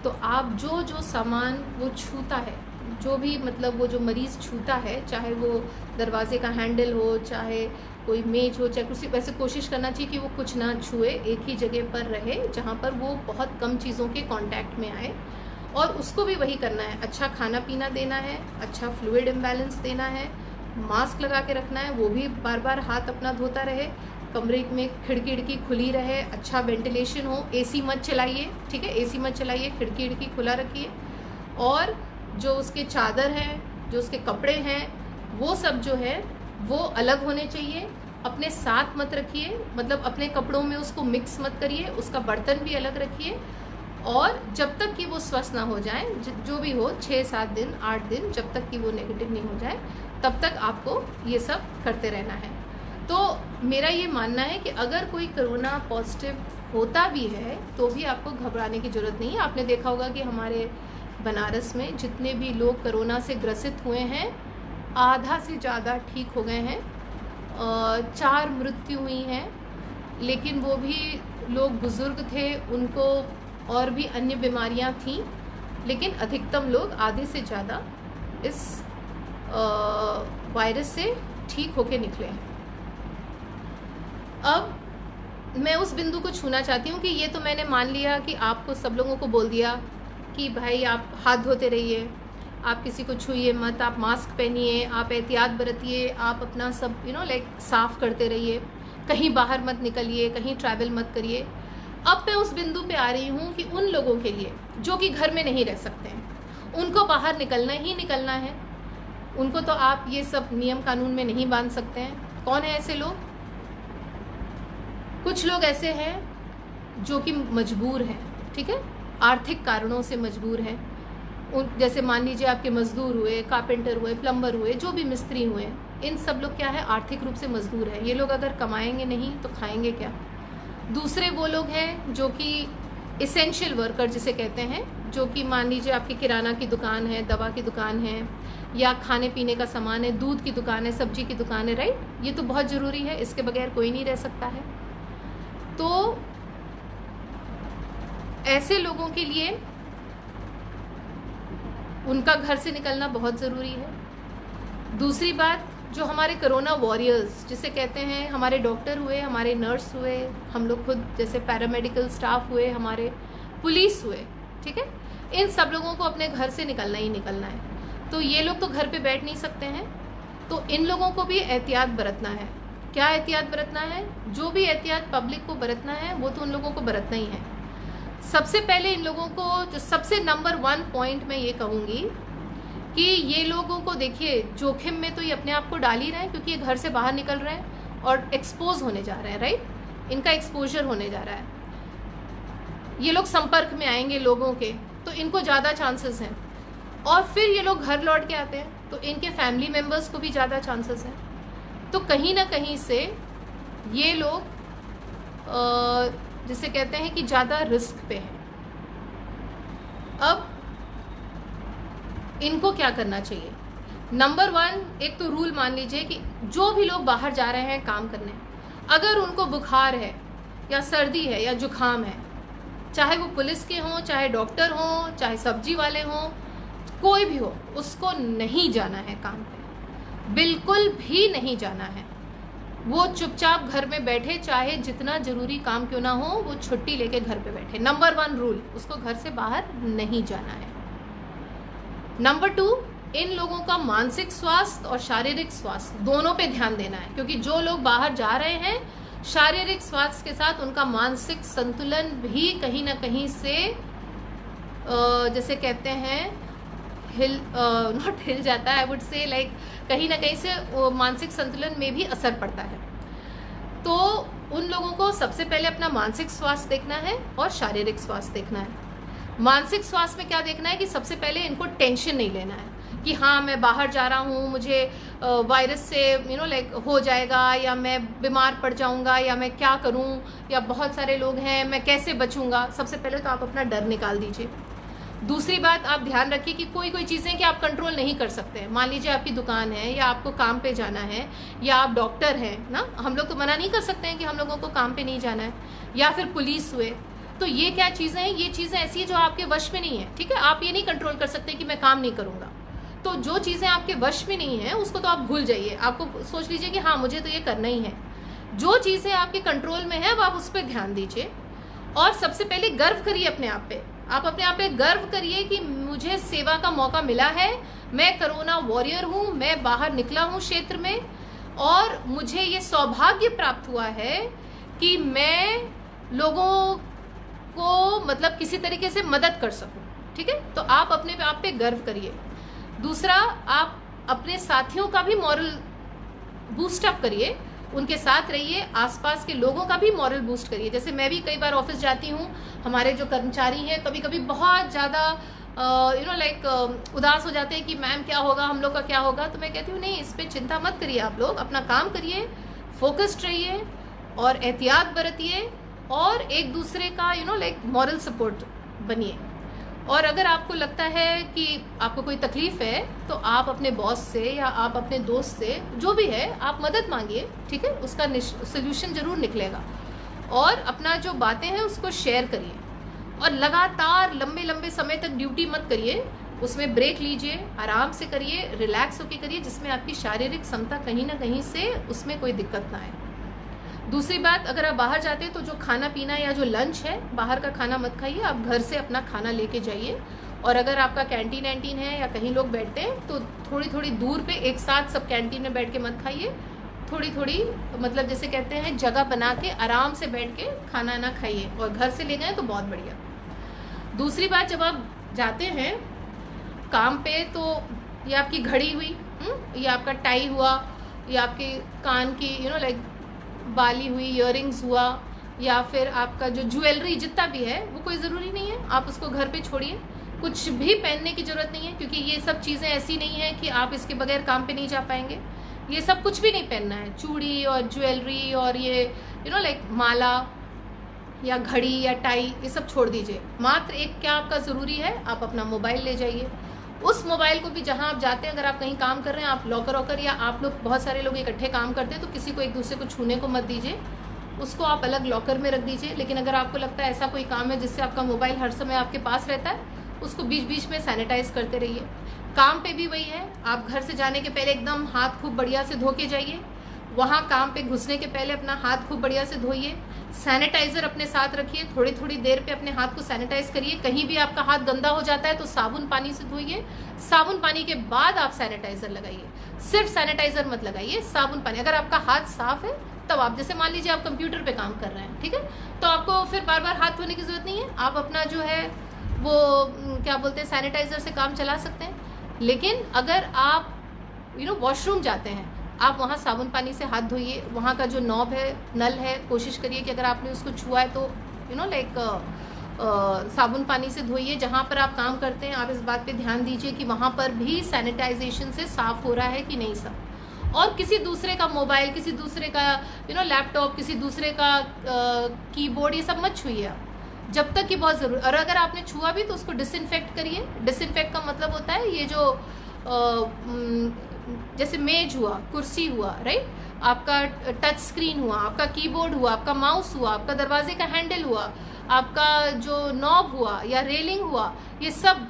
तो आप जो जो सामान वो छूता है, जो भी मतलब वो जो मरीज़ छूता है, चाहे वो दरवाजे का हैंडल हो, चाहे कोई मेज हो, चाहे कुर्सी, वैसे कोशिश करना चाहिए कि वो कुछ ना छुए, एक ही जगह पर रहे जहाँ पर वो बहुत कम चीज़ों के कांटेक्ट में आए। और उसको भी वही करना है, अच्छा खाना पीना देना है, अच्छा फ्लूइड इम्बैलेंस देना है, मास्क लगा के रखना है, वो भी बार बार हाथ अपना धोता रहे, कमरे में खिड़की खुली रहे, अच्छा वेंटिलेशन हो, एसी मत चलाइए, ठीक है, एसी मत चलाइए, खिड़की खुला रखिए। और जो उसके चादर हैं, जो उसके कपड़े हैं, वो सब जो है वो अलग होने चाहिए, अपने साथ मत रखिए, मतलब अपने कपड़ों में उसको मिक्स मत करिए, उसका बर्तन भी अलग रखिए। और जब तक कि वो स्वस्थ ना हो जाए, जो भी हो 6-7 दिन 8 दिन, जब तक कि वो नेगेटिव नहीं हो जाए तब तक आपको ये सब करते रहना है। तो मेरा ये मानना है कि अगर कोई कोरोना पॉजिटिव होता भी है तो भी आपको घबराने की ज़रूरत नहीं है। आपने देखा होगा कि हमारे बनारस में जितने भी लोग कोरोना से ग्रसित हुए हैं, आधा से ज़्यादा ठीक हो गए हैं, 4 मृत्यु हुई हैं, लेकिन वो भी लोग बुज़ुर्ग थे, उनको और भी अन्य बीमारियां थीं, लेकिन अधिकतम लोग आधे से ज़्यादा इस वायरस से ठीक होके निकले हैं। अब मैं उस बिंदु को छूना चाहती हूँ कि ये तो मैंने मान लिया कि आपको सब लोगों को बोल दिया कि भाई आप हाथ धोते रहिए, आप किसी को छूइए मत, आप मास्क पहनिए, आप एहतियात बरतिए, आप अपना सब साफ़ करते रहिए, कहीं बाहर मत निकलिए, कहीं ट्रैवल मत करिए। अब मैं उस बिंदु पे आ रही हूँ कि उन लोगों के लिए जो कि घर में नहीं रह सकते हैं, उनको बाहर निकलना ही निकलना है, उनको तो आप ये सब नियम कानून में नहीं बांध सकते हैं। कौन है ऐसे लोग? कुछ लोग ऐसे हैं जो कि मजबूर हैं, ठीक है, आर्थिक कारणों से मजबूर हैं। जैसे मान लीजिए आपके मजदूर हुए, कारपेंटर हुए, प्लम्बर हुए, जो भी मिस्त्री हुए, इन सब लोग क्या है, आर्थिक रूप से मजदूर है। ये लोग अगर कमाएंगे नहीं तो खाएंगे क्या? दूसरे वो लोग हैं जो कि इसेंशियल वर्कर जिसे कहते हैं, जो कि मान लीजिए आपकी किराना की दुकान है, दवा की दुकान है, या खाने पीने का सामान है, दूध की दुकान है, सब्जी की दुकान है, राइट, ये तो बहुत ज़रूरी है, इसके बगैर कोई नहीं रह सकता है। तो ऐसे लोगों के लिए उनका घर से निकलना बहुत ज़रूरी है। दूसरी बात, जो हमारे कोरोना वॉरियर्स जिसे कहते हैं, हमारे डॉक्टर हुए, हमारे नर्स हुए, हम लोग खुद जैसे पैरामेडिकल स्टाफ हुए, हमारे पुलिस हुए, ठीक है, इन सब लोगों को अपने घर से निकलना ही निकलना है। तो ये लोग तो घर पे बैठ नहीं सकते हैं, तो इन लोगों को भी एहतियात बरतना है। क्या एहतियात बरतना है? जो भी एहतियात पब्लिक को बरतना है वो तो उन लोगों को बरतना ही है। सबसे पहले इन लोगों को जो सबसे नंबर 1 पॉइंट मैं ये कहूँगी कि ये लोगों को देखिए, जोखिम में तो ये अपने आप को डाल ही रहे हैं, क्योंकि ये घर से बाहर निकल रहे हैं और एक्सपोज होने जा रहे हैं, राइट, इनका एक्सपोजर होने जा रहा है। ये लोग संपर्क में आएंगे लोगों के, तो इनको ज़्यादा चांसेस हैं। और फिर ये लोग घर लौट के आते हैं तो इनके फैमिली मेम्बर्स को भी ज़्यादा चांसेस हैं। तो कहीं ना कहीं से ये लोग जिसे कहते हैं कि ज़्यादा रिस्क पे हैं। अब इनको क्या करना चाहिए? नंबर 1, एक तो रूल मान लीजिए कि जो भी लोग बाहर जा रहे हैं काम करने, अगर उनको बुखार है या सर्दी है या जुखाम है, चाहे वो पुलिस के हों, चाहे डॉक्टर हों, चाहे सब्जी वाले हों, कोई भी हो, उसको नहीं जाना है काम पे, बिल्कुल भी नहीं जाना है। वो चुपचाप घर में बैठे, चाहे जितना ज़रूरी काम क्यों ना हो, वो छुट्टी लेके घर पे बैठे। नंबर 1 रूल, उसको घर से बाहर नहीं जाना है। नंबर 2, इन लोगों का मानसिक स्वास्थ्य और शारीरिक स्वास्थ्य दोनों पे ध्यान देना है, क्योंकि जो लोग बाहर जा रहे हैं शारीरिक स्वास्थ्य के साथ उनका मानसिक संतुलन भी कहीं ना कहीं से जैसे कहते हैं नॉट हिल जाता है, आई वुड से लाइक कहीं ना कहीं से मानसिक संतुलन में भी असर पड़ता है। तो उन लोगों को सबसे पहले अपना मानसिक स्वास्थ्य देखना है और शारीरिक स्वास्थ्य देखना है। मानसिक स्वास्थ्य में क्या देखना है कि सबसे पहले इनको टेंशन नहीं लेना है कि हाँ मैं बाहर जा रहा हूँ, मुझे वायरस से लाइक हो जाएगा, या मैं बीमार पड़ जाऊँगा, या मैं क्या करूँ, या बहुत सारे लोग हैं मैं कैसे बचूँगा। सबसे पहले तो आप अपना डर निकाल दीजिए। दूसरी बात, आप ध्यान रखिए कि कोई चीज़ें कि आप कंट्रोल नहीं कर सकते हैं। मान लीजिए आपकी दुकान है, या आपको काम पे जाना है, या आप डॉक्टर हैं ना, हम लोग तो मना नहीं कर सकते हैं कि हम लोगों को काम पे नहीं जाना है, या फिर पुलिस हुए। तो ये क्या चीज़ें हैं, ये चीज़ें ऐसी है जो आपके वश में नहीं है, ठीक है। आप ये नहीं कंट्रोल कर सकते कि मैं काम नहीं करूँगा। तो जो चीज़ें आपके वश में नहीं है उसको तो आप भूल जाइए। आपको सोच लीजिए कि हाँ मुझे तो ये करना ही है। जो चीज़ें आपके कंट्रोल में है अब आप उस पर ध्यान दीजिए। और सबसे पहले गर्व करिए अपने आप पे। आप अपने आप पे गर्व करिए कि मुझे सेवा का मौका मिला है, मैं कोरोना वॉरियर हूँ, मैं बाहर निकला हूँ क्षेत्र में, और मुझे ये सौभाग्य प्राप्त हुआ है कि मैं लोगों को मतलब किसी तरीके से मदद कर सकूं, ठीक है। तो आप अपने आप पे गर्व करिए। दूसरा, आप अपने साथियों का भी मॉरल बूस्ट अप करिए, उनके साथ रहिए, आसपास के लोगों का भी मॉरल बूस्ट करिए। जैसे मैं भी कई बार ऑफिस जाती हूँ, हमारे जो कर्मचारी हैं कभी कभी बहुत ज़्यादा लाइक उदास हो जाते हैं कि मैम क्या होगा, हम लोग का क्या होगा। तो मैं कहती हूँ नहीं, इस पर चिंता मत करिए, आप लोग अपना काम करिए, फोकस्ड रहिए और एहतियात बरतिए, और एक दूसरे का लाइक मॉरल सपोर्ट बनिए। और अगर आपको लगता है कि आपको कोई तकलीफ़ है तो आप अपने बॉस से या आप अपने दोस्त से, जो भी है, आप मदद मांगिए, ठीक है। उसका सोल्यूशन ज़रूर निकलेगा। और अपना जो बातें हैं उसको शेयर करिए, और लगातार लंबे लंबे समय तक ड्यूटी मत करिए, उसमें ब्रेक लीजिए, आराम से करिए, रिलैक्स होकर करिए, जिसमें आपकी शारीरिक क्षमता कहीं ना कहीं से उसमें कोई दिक्कत ना आए। दूसरी बात, अगर आप बाहर जाते हैं तो जो खाना पीना या जो लंच है, बाहर का खाना मत खाइए, आप घर से अपना खाना लेके जाइए। और अगर आपका कैंटीन वैंटीन है या कहीं लोग बैठते हैं तो थोड़ी थोड़ी दूर पे, एक साथ सब कैंटीन में बैठ के मत खाइए, थोड़ी थोड़ी मतलब जैसे कहते हैं जगह बना के आराम से बैठ के खाना ना खाइए, और घर से ले गए तो बहुत बढ़िया। दूसरी बात, जब आप जाते हैं काम पे तो ये आपकी घड़ी हुई, ये आपका टाई हुआ, या आपके कान की लाइक बाली हुई, इयररिंग्स हुआ, या फिर आपका जो ज्वेलरी जितना भी है वो कोई ज़रूरी नहीं है, आप उसको घर पे छोड़िए। कुछ भी पहनने की ज़रूरत नहीं है, क्योंकि ये सब चीज़ें ऐसी नहीं है कि आप इसके बगैर काम पे नहीं जा पाएंगे। ये सब कुछ भी नहीं पहनना है, चूड़ी और ज्वेलरी और ये लाइक माला या घड़ी या टाई, ये सब छोड़ दीजिए। मात्र एक क्या आपका ज़रूरी है, आप अपना मोबाइल ले जाइए। उस मोबाइल को भी जहां आप जाते हैं, अगर आप कहीं काम कर रहे हैं, आप लॉकर वॉकर, या आप लोग बहुत सारे लोग इकट्ठे काम करते हैं तो किसी को एक दूसरे को छूने को मत दीजिए, उसको आप अलग लॉकर में रख दीजिए। लेकिन अगर आपको लगता है ऐसा कोई काम है जिससे आपका मोबाइल हर समय आपके पास रहता है, उसको बीच बीच में सैनिटाइज करते रहिए। काम पे भी वही है, आप घर से जाने के पहले एकदम हाथ खूब बढ़िया से धो के जाइए, वहाँ काम पे घुसने के पहले अपना हाथ खूब बढ़िया से धोइए, सैनिटाइजर अपने साथ रखिए, थोड़ी थोड़ी देर पे अपने हाथ को सैनिटाइज करिए। कहीं भी आपका हाथ गंदा हो जाता है तो साबुन पानी से धोइए, साबुन पानी के बाद आप सैनिटाइजर लगाइए। सिर्फ सैनिटाइजर मत लगाइए, साबुन पानी। अगर आपका हाथ साफ है तब आप, जैसे मान लीजिए आप कंप्यूटर पे काम कर रहे हैं, ठीक है, तो आपको फिर बार बार हाथ धोने की जरूरत नहीं है, आप अपना जो है वो क्या बोलते हैं सैनिटाइजर से काम चला सकते हैं। लेकिन अगर आप वॉशरूम जाते हैं, आप वहाँ साबुन पानी से हाथ धोइए, वहाँ का जो नॉब है, नल है, कोशिश करिए कि अगर आपने उसको छुआ है तो लाइक साबुन पानी से धोइए। जहाँ पर आप काम करते हैं आप इस बात पे ध्यान दीजिए कि वहाँ पर भी सैनिटाइजेशन से साफ हो रहा है कि नहीं सब। और किसी दूसरे का मोबाइल, किसी दूसरे का लैपटॉप, किसी दूसरे का कीबोर्ड, ये सब मत छुइए आप जब तक कि बहुत ज़रूरी। और अगर आपने छुआ भी तो उसको डिसइंफेक्ट करिए। डिसइंफेक्ट का मतलब होता है ये जो जैसे मेज हुआ, कुर्सी हुआ, राइट, आपका टच स्क्रीन हुआ, आपका कीबोर्ड हुआ, आपका माउस हुआ, आपका दरवाजे का हैंडल हुआ, आपका जो नॉब हुआ या रेलिंग हुआ, ये सब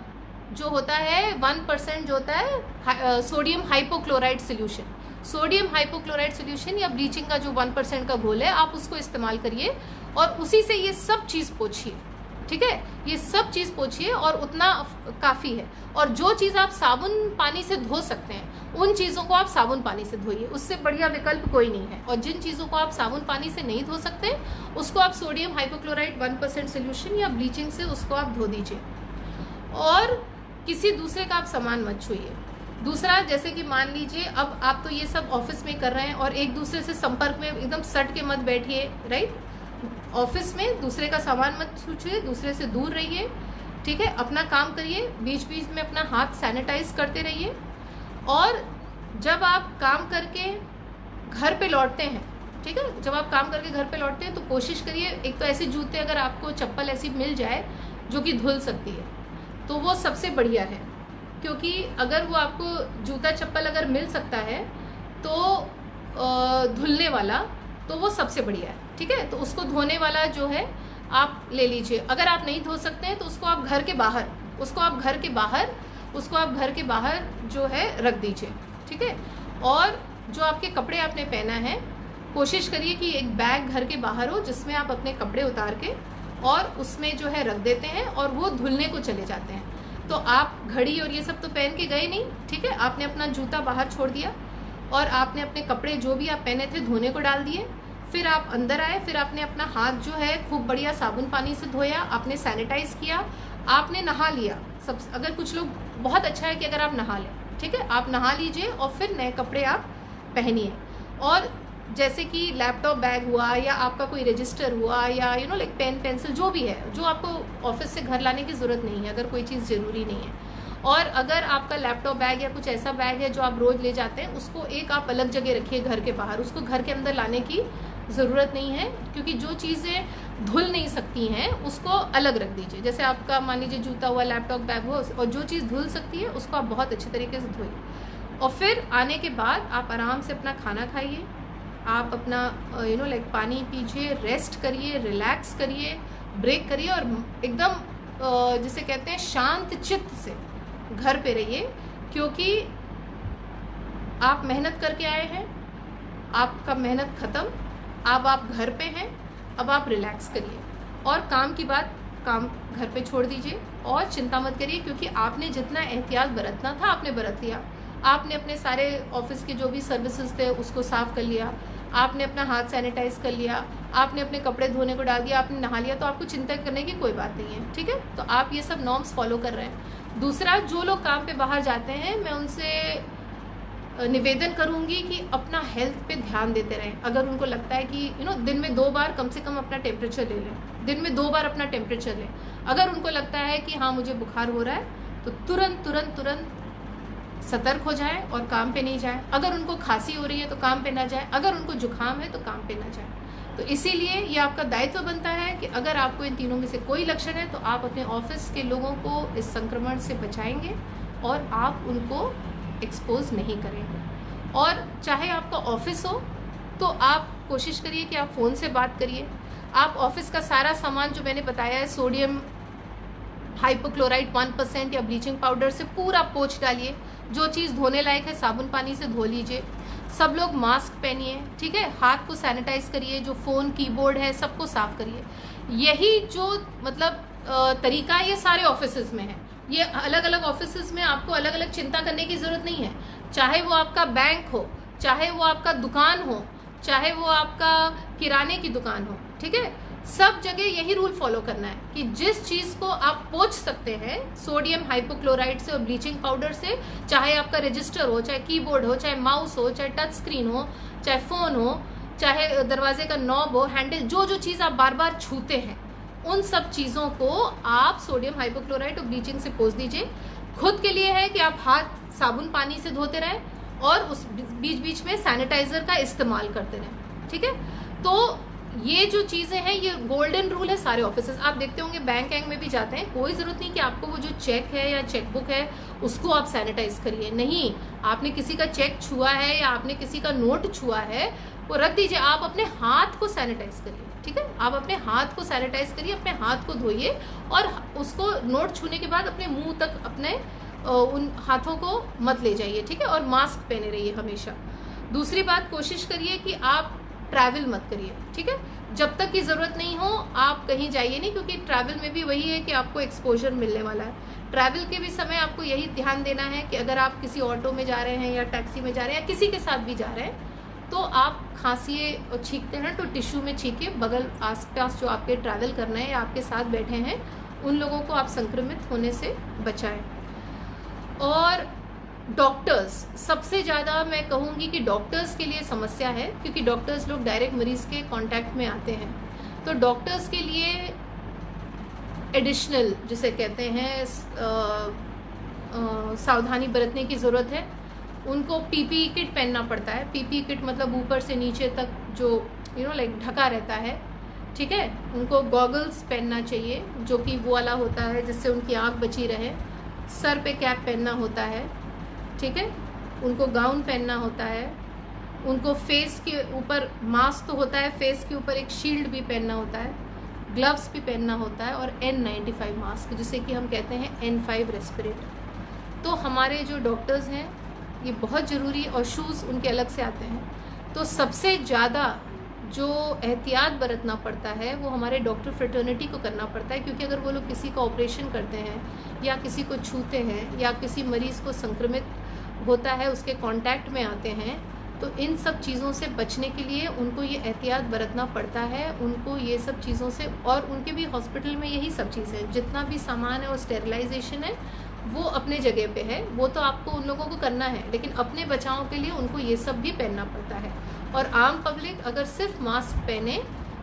जो होता है 1% जो होता है sodium hypochloride solution. Sodium hypochlorite solution या ब्लीचिंग का जो 1% का घोल है आप उसको इस्तेमाल करिए और उसी से ये सब चीज़ पोछिए, ठीक है। ये सब चीज़ पोछिए और उतना काफ़ी है। और जो चीज़ आप साबुन पानी से धो सकते हैं उन चीज़ों को आप साबुन पानी से धोइए, उससे बढ़िया विकल्प कोई नहीं है। और जिन चीज़ों को आप साबुन पानी से नहीं धो सकते उसको आप सोडियम हाइपोक्लोराइट 1% सोल्यूशन या ब्लीचिंग से उसको आप धो दीजिए। और किसी दूसरे का आप सामान मत छूइए। दूसरा, जैसे कि मान लीजिए अब आप तो ये सब ऑफिस में कर रहे हैं और एक दूसरे से संपर्क में एकदम सट के मत बैठिए, राइट। ऑफिस में दूसरे का सामान मत छूइए, दूसरे से दूर रहिए, ठीक है। अपना काम करिए, बीच बीच में अपना हाथ सैनिटाइज करते रहिए। और जब आप काम करके घर पे लौटते हैं, ठीक है, जब आप काम करके घर पे लौटते हैं तो कोशिश करिए, एक तो ऐसे जूते, अगर आपको चप्पल ऐसी मिल जाए जो कि धुल सकती है तो वो सबसे बढ़िया है। क्योंकि अगर वो आपको जूता चप्पल अगर मिल सकता है तो धुलने वाला, तो वो सबसे बढ़िया है, ठीक है। तो उसको धोने वाला जो है आप ले लीजिए। अगर आप नहीं धो सकते हैं तो उसको आप घर के बाहर जो है रख दीजिए, ठीक है। और जो आपके कपड़े आपने पहना है, कोशिश करिए कि एक बैग घर के बाहर हो जिसमें आप अपने कपड़े उतार के और उसमें जो है रख देते हैं और वो धुलने को चले जाते हैं। तो आप घड़ी और ये सब तो पहन के गए नहीं, ठीक है। आपने अपना जूता बाहर छोड़ दिया और आपने अपने कपड़े जो भी आप पहने थे धोने को डाल दिए। फिर आप अंदर आए, फिर आपने अपना हाथ जो है खूब बढ़िया साबुन पानी से धोया, आपने सैनिटाइज किया, आपने नहा लिया। सब, अगर कुछ लोग, बहुत अच्छा है कि अगर आप नहा लें, ठीक है, आप नहा लीजिए और फिर नए कपड़े आप पहनिए। और जैसे कि लैपटॉप बैग हुआ या आपका कोई रजिस्टर हुआ या लाइक पेन पेंसिल जो भी है, जो आपको ऑफिस से घर लाने की ज़रूरत नहीं है अगर कोई चीज़ ज़रूरी नहीं है। और अगर आपका लैपटॉप बैग या कुछ ऐसा बैग है जो आप रोज़ ले जाते हैं, उसको एक आप अलग जगह रखिए घर के बाहर, उसको घर के अंदर लाने की ज़रूरत नहीं है। क्योंकि जो चीज़ें धुल नहीं सकती हैं उसको अलग रख दीजिए। जैसे आपका मान लीजिए जूता हुआ, लैपटॉप बैग हुआ, और जो चीज़ धुल सकती है उसको आप बहुत अच्छे तरीके से धोइए। और फिर आने के बाद आप आराम से अपना खाना खाइए, आप अपना लाइक पानी पीजिए, रेस्ट करिए, रिलैक्स करिए, ब्रेक करिए और एकदम जिसे कहते हैं शांत चित्त से घर पे रहिए। क्योंकि आप मेहनत करके आए हैं, आपका मेहनत ख़त्म, अब आप घर पे हैं, अब आप रिलैक्स करिए। और काम की बात काम घर पे छोड़ दीजिए और चिंता मत करिए। क्योंकि आपने जितना एहतियात बरतना था आपने बरत लिया। आपने अपने सारे ऑफिस के जो भी सर्विसेज थे उसको साफ़ कर लिया, आपने अपना हाथ सैनिटाइज कर लिया, आपने अपने कपड़े धोने को डाल दिया, आपने नहा लिया, तो आपको चिंता करने की कोई बात नहीं है, ठीक है। तो आप ये सब नॉर्म्स फॉलो कर रहे हैं। दूसरा, जो लोग काम पे बाहर जाते हैं, मैं उनसे निवेदन करूंगी कि अपना हेल्थ पे ध्यान देते रहें। अगर उनको लगता है कि दिन में 2 बार कम से कम अपना टेम्परेचर ले लें, दिन में 2 बार अपना टेम्परेचर लें। अगर उनको लगता है कि हाँ मुझे बुखार हो रहा है तो तुरंत सतर्क हो जाए और काम पे नहीं जाए। अगर उनको खांसी हो रही है तो काम पे ना जाए, अगर उनको जुकाम है तो काम पे ना जाए। तो इसीलिए ये आपका दायित्व बनता है कि अगर आपको इन तीनों में से कोई लक्षण है तो आप अपने ऑफिस के लोगों को इस संक्रमण से बचाएंगे और आप उनको एक्सपोज नहीं करेंगे। और चाहे आपका ऑफिस हो तो आप कोशिश करिए कि आप फ़ोन से बात करिए। आप ऑफिस का सारा सामान जो मैंने बताया है, सोडियम हाइपोक्लोराइट 1% या ब्लीचिंग पाउडर से पूरा पोंछ डालिए। जो चीज़ धोने लायक है साबुन पानी से धो लीजिए। सब लोग मास्क पहनिए, ठीक है, हाथ को सैनिटाइज करिए, जो फ़ोन कीबोर्ड है सबको साफ़ करिए। यही जो तरीका है ये सारे ऑफिसेज में है। ये अलग अलग ऑफिसेज में आपको अलग अलग चिंता करने की ज़रूरत नहीं है। चाहे वो आपका बैंक हो, चाहे वो आपका दुकान हो, चाहे वो आपका किराने की दुकान हो, ठीक है, सब जगह यही रूल फॉलो करना है कि जिस चीज़ को आप पोंछ सकते हैं सोडियम हाइपोक्लोराइट से और ब्लीचिंग पाउडर से, चाहे आपका रजिस्टर हो, चाहे कीबोर्ड हो, चाहे माउस हो, चाहे टच स्क्रीन हो, चाहे फ़ोन हो, चाहे दरवाजे का नॉब हो, हैंडल, जो चीज़ आप बार बार छूते हैं उन सब चीज़ों को आप सोडियम हाइपोक्लोराइट और ब्लीचिंग से पोंछ दीजिए। खुद के लिए है कि आप हाथ साबुन पानी से धोते रहें और उस बीच बीच में सैनिटाइजर का इस्तेमाल करते रहें, ठीक है। तो ये जो चीज़ें हैं ये गोल्डन रूल है सारे ऑफिसेज। आप देखते होंगे बैंक में भी जाते हैं, कोई ज़रूरत नहीं कि आपको वो जो चेक है या चेकबुक है उसको आप सैनिटाइज करिए। नहीं, आपने किसी का चेक छुआ है या आपने किसी का नोट छुआ है वो रख दीजिए, आप अपने हाथ को सैनिटाइज करिए, ठीक है। आप अपने हाथ को सैनिटाइज करिए, अपने हाथ को धोइए और उसको नोट छूने के बाद अपने मुंह तक अपने उन हाथों को मत ले जाइए, ठीक है। और मास्क पहने रहिए हमेशा। दूसरी बात, कोशिश करिए कि आप ट्रैवल मत करिए, ठीक है। जब तक की ज़रूरत नहीं हो आप कहीं जाइए नहीं, क्योंकि ट्रैवल में भी वही है कि आपको एक्सपोजर मिलने वाला है। ट्रैवल के भी समय आपको यही ध्यान देना है कि अगर आप किसी ऑटो में जा रहे हैं या टैक्सी में जा रहे हैं या किसी के साथ भी जा रहे हैं, तो आप खांसिए और छींकते हैं तो टिश्यू में छींके, बगल आसपास जो आपके ट्रैवल करना है या आपके साथ बैठे हैं उन लोगों को आप संक्रमित होने से बचाएं। और डॉक्टर्स, सबसे ज़्यादा मैं कहूँगी कि डॉक्टर्स के लिए समस्या है, क्योंकि डॉक्टर्स लोग डायरेक्ट मरीज़ के कांटेक्ट में आते हैं। तो डॉक्टर्स के लिए एडिशनल जिसे कहते हैं सावधानी बरतने की ज़रूरत है। उनको पीपीई किट पहनना पड़ता है। पीपीई किट मतलब ऊपर से नीचे तक जो लाइक ढका रहता है, ठीक है। उनको गॉगल्स पहनना चाहिए जो कि वो वाला होता है जिससे उनकी आँख बची रहे। सर पे कैप पहनना होता है, ठीक है। उनको गाउन पहनना होता है। उनको फेस के ऊपर मास्क तो होता है, फेस के ऊपर एक शील्ड भी पहनना होता है, ग्लव्स भी पहनना होता है, और N95 मास्क जिसे कि हम कहते हैं N5 रेस्पिरेटर। तो हमारे जो डॉक्टर्स हैं ये बहुत ज़रूरी, और शूज़ उनके अलग से आते हैं। तो सबसे ज़्यादा जो एहतियात बरतना पड़ता है वो हमारे डॉक्टर फ्रेटर्निटी को करना पड़ता है, क्योंकि अगर वो लोग किसी का ऑपरेशन करते हैं या किसी को छूते हैं या किसी मरीज़ को संक्रमित होता है उसके कांटेक्ट में आते हैं, तो इन सब चीज़ों से बचने के लिए उनको ये एहतियात बरतना पड़ता है। उनको ये सब चीज़ों से, और उनके भी हॉस्पिटल में यही सब चीज़ें, जितना भी सामान है और स्टेरिलाइजेशन है वो अपने जगह पे है, वो तो आपको उन लोगों को करना है, लेकिन अपने बचाव के लिए उनको ये सब भी पहनना पड़ता है। और आम पब्लिक अगर सिर्फ मास्क पहने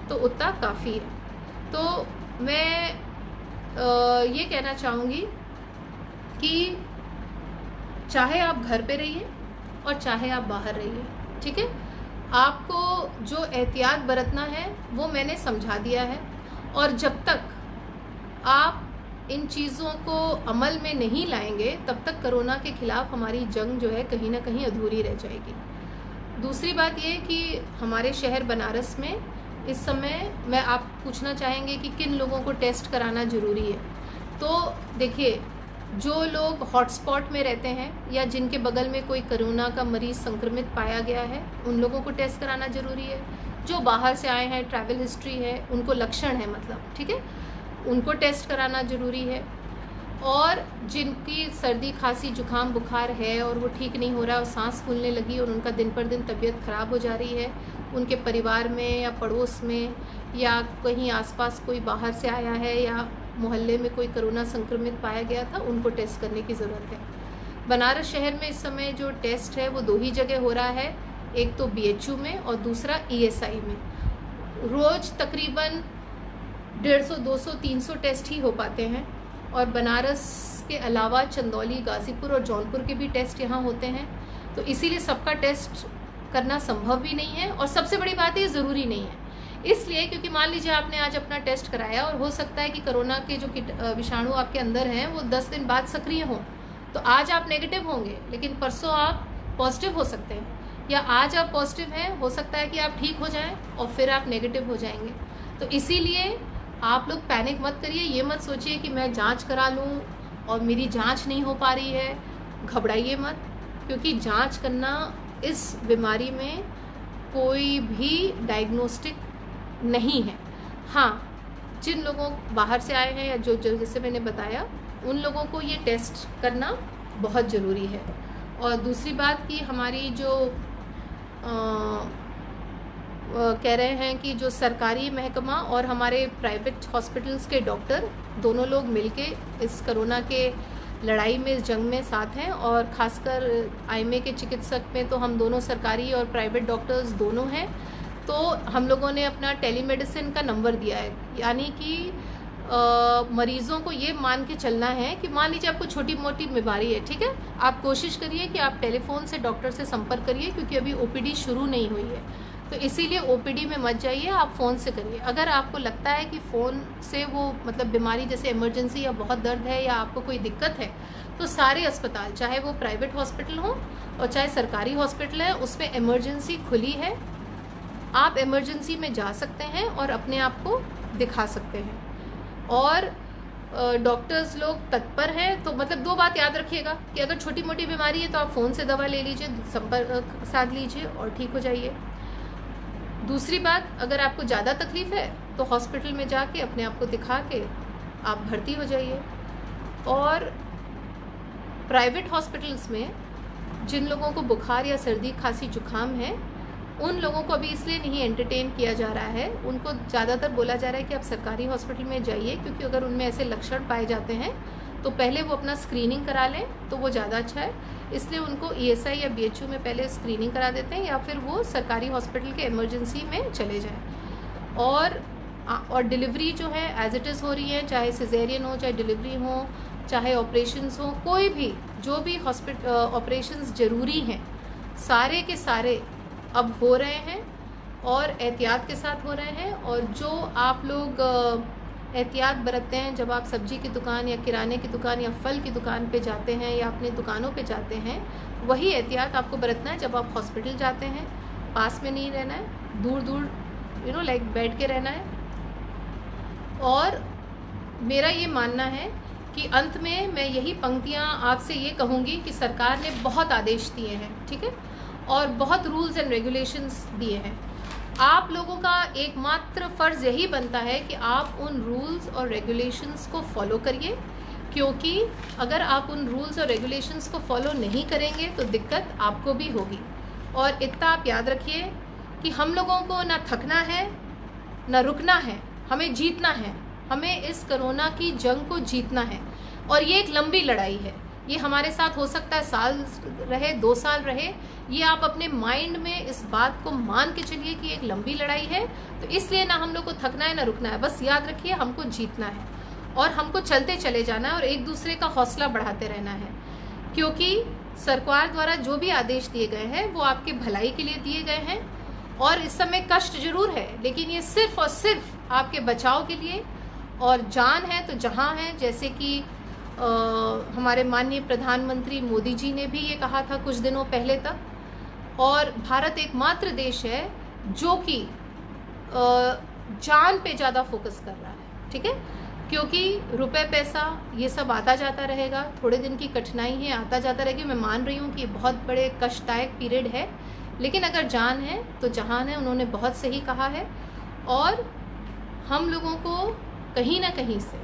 तो उतना काफ़ी है। तो मैं ये कहना चाहूँगी कि चाहे आप घर पे रहिए और चाहे आप बाहर रहिए, ठीक है। आपको जो एहतियात बरतना है वो मैंने समझा दिया है, और जब तक आप इन चीज़ों को अमल में नहीं लाएंगे तब तक कोरोना के खिलाफ हमारी जंग जो है कहीं ना कहीं अधूरी रह जाएगी। दूसरी बात ये कि हमारे शहर बनारस में इस समय मैं आप पूछना चाहेंगे कि किन लोगों को टेस्ट कराना ज़रूरी है। तो देखिए, जो लोग हॉटस्पॉट में रहते हैं या जिनके बगल में कोई कोरोना का मरीज़ संक्रमित पाया गया है उन लोगों को टेस्ट कराना ज़रूरी है। जो बाहर से आए हैं, ट्रैवल हिस्ट्री है, उनको लक्षण है मतलब, ठीक है, उनको टेस्ट कराना ज़रूरी है। और जिनकी सर्दी खांसी जुकाम बुखार है और वो ठीक नहीं हो रहा और सांस फूलने लगी और उनका दिन पर दिन तबीयत ख़राब हो जा रही है, उनके परिवार में या पड़ोस में या कहीं आसपास कोई बाहर से आया है या मोहल्ले में कोई कोरोना संक्रमित पाया गया था, उनको टेस्ट करने की ज़रूरत है। बनारस शहर में इस समय जो टेस्ट है वो 2 ही जगह हो रहा है, एक तो BHU में और दूसरा ESI में। रोज़ तकरीबन 150, 200, 300 टेस्ट ही हो पाते हैं। और बनारस के अलावा चंदौली, गाज़ीपुर और जौनपुर के भी टेस्ट यहाँ होते हैं। तो इसीलिए सबका टेस्ट करना संभव भी नहीं है, और सबसे बड़ी बात ये ज़रूरी नहीं है। इसलिए क्योंकि मान लीजिए आपने आज अपना टेस्ट कराया और हो सकता है कि कोरोना के जो विषाणु आपके अंदर हैं वो 10 दिन बाद सक्रिय हों, तो आज आप नेगेटिव होंगे लेकिन परसों आप पॉजिटिव हो सकते हैं, या आज आप पॉजिटिव हैं, हो सकता है कि आप ठीक हो जाएं और फिर आप नेगेटिव हो जाएंगे। तो इसीलिए आप लोग पैनिक मत करिए, ये मत सोचिए कि मैं जांच करा लूं और मेरी जांच नहीं हो पा रही है, घबराइए मत, क्योंकि जांच करना इस बीमारी में कोई भी डायग्नोस्टिक नहीं है। हाँ, जिन लोगों बाहर से आए हैं या जो जैसे मैंने बताया उन लोगों को ये टेस्ट करना बहुत ज़रूरी है। और दूसरी बात कि हमारी जो कह रहे हैं कि जो सरकारी महकमा और हमारे प्राइवेट हॉस्पिटल्स के डॉक्टर दोनों लोग मिलके इस कोरोना के लड़ाई में, इस जंग में साथ हैं, और ख़ासकर आईएमए के चिकित्सक में तो हम दोनों सरकारी और प्राइवेट डॉक्टर्स दोनों हैं। तो हम लोगों ने अपना टेलीमेडिसिन का नंबर दिया है, यानी कि मरीज़ों को ये मान के चलना है कि मान लीजिए आपको छोटी मोटी बीमारी है, ठीक है, आप कोशिश करिए कि आप टेलीफोन से डॉक्टर से संपर्क करिए, क्योंकि अभी OPD शुरू नहीं हुई है, तो इसीलिए OPD में मत जाइए, आप फ़ोन से करिए। अगर आपको लगता है कि फ़ोन से वो मतलब बीमारी जैसे इमरजेंसी या बहुत दर्द है या आपको कोई दिक्कत है, तो सारे अस्पताल, चाहे वो प्राइवेट हॉस्पिटल हो और चाहे सरकारी हॉस्पिटल है, उसमें इमरजेंसी खुली है, आप इमरजेंसी में जा सकते हैं और अपने आप को दिखा सकते हैं। और डॉक्टर्स लोग तत्पर हैं। तो मतलब दो बात याद रखिएगा कि अगर छोटी मोटी बीमारी है तो आप फ़ोन से दवा ले लीजिए, संपर्क साध लीजिए और ठीक हो जाइए। दूसरी बात, अगर आपको ज़्यादा तकलीफ़ है तो हॉस्पिटल में जाके अपने आप को दिखा के आप भर्ती हो जाइए। और प्राइवेट हॉस्पिटल्स में जिन लोगों को बुखार या सर्दी खांसी जुकाम है, उन लोगों को अभी इसलिए नहीं एंटरटेन किया जा रहा है, उनको ज़्यादातर बोला जा रहा है कि आप सरकारी हॉस्पिटल में जाइए, क्योंकि अगर उनमें ऐसे लक्षण पाए जाते हैं तो पहले वो अपना स्क्रीनिंग करा लें तो वो ज़्यादा अच्छा है। इसलिए उनको ईएसआई या बीएचयू में पहले स्क्रीनिंग करा देते हैं या फिर वो सरकारी हॉस्पिटल के इमरजेंसी में चले जाएँ। और डिलीवरी जो है एज इट इज़ हो रही है, चाहे सिजेरियन हो, चाहे डिलीवरी हो, चाहे ऑपरेशंस हो, कोई भी जो भी ऑपरेशंस ज़रूरी हैं सारे के सारे अब हो रहे हैं और एहतियात के साथ हो रहे हैं। और जो आप लोग एहतियात बरतते हैं जब आप सब्जी की दुकान या किराने की दुकान या फल की दुकान पे जाते हैं या अपनी दुकानों पे जाते हैं, वही एहतियात आपको बरतना है जब आप हॉस्पिटल जाते हैं। पास में नहीं रहना है, दूर दूर लाइक बैठ के रहना है। और मेरा ये मानना है कि अंत में मैं यही पंक्तियाँ आपसे ये कहूँगी कि सरकार ने बहुत आदेश दिए हैं, ठीक है, और बहुत रूल्स एंड रेगुलेशंस दिए हैं। आप लोगों का एकमात्र फ़र्ज़ यही बनता है कि आप उन रूल्स और रेगुलेशंस को फॉलो करिए, क्योंकि अगर आप उन रूल्स और रेगुलेशंस को फॉलो नहीं करेंगे तो दिक्कत आपको भी होगी। और इतना आप याद रखिए कि हम लोगों को ना थकना है ना रुकना है, हमें जीतना है, हमें इस कोरोना की जंग को जीतना है। और ये एक लंबी लड़ाई है, ये हमारे साथ हो सकता है साल रहे, 2 साल रहे। ये आप अपने माइंड में इस बात को मान के चलिए कि एक लंबी लड़ाई है। तो इसलिए ना हम लोग को थकना है ना रुकना है, बस याद रखिए हमको जीतना है और हमको चलते चले जाना है और एक दूसरे का हौसला बढ़ाते रहना है। क्योंकि सरकार द्वारा जो भी आदेश दिए गए हैं वो आपके भलाई के लिए दिए गए हैं। और इस समय कष्ट जरूर है, लेकिन ये सिर्फ और सिर्फ आपके बचाव के लिए। और जान है तो जहां है, जैसे कि हमारे माननीय प्रधानमंत्री मोदी जी ने भी ये कहा था कुछ दिनों पहले तक। और भारत एकमात्र देश है जो कि जान पे ज़्यादा फोकस कर रहा है, ठीक है, क्योंकि रुपए पैसा ये सब आता जाता रहेगा, थोड़े दिन की कठिनाई है, आता जाता रहेगी। मैं मान रही हूँ कि बहुत बड़े कष्टदायक पीरियड है, लेकिन अगर जान है तो जहान है, उन्होंने बहुत सही कहा है। और हम लोगों को कहीं ना कहीं से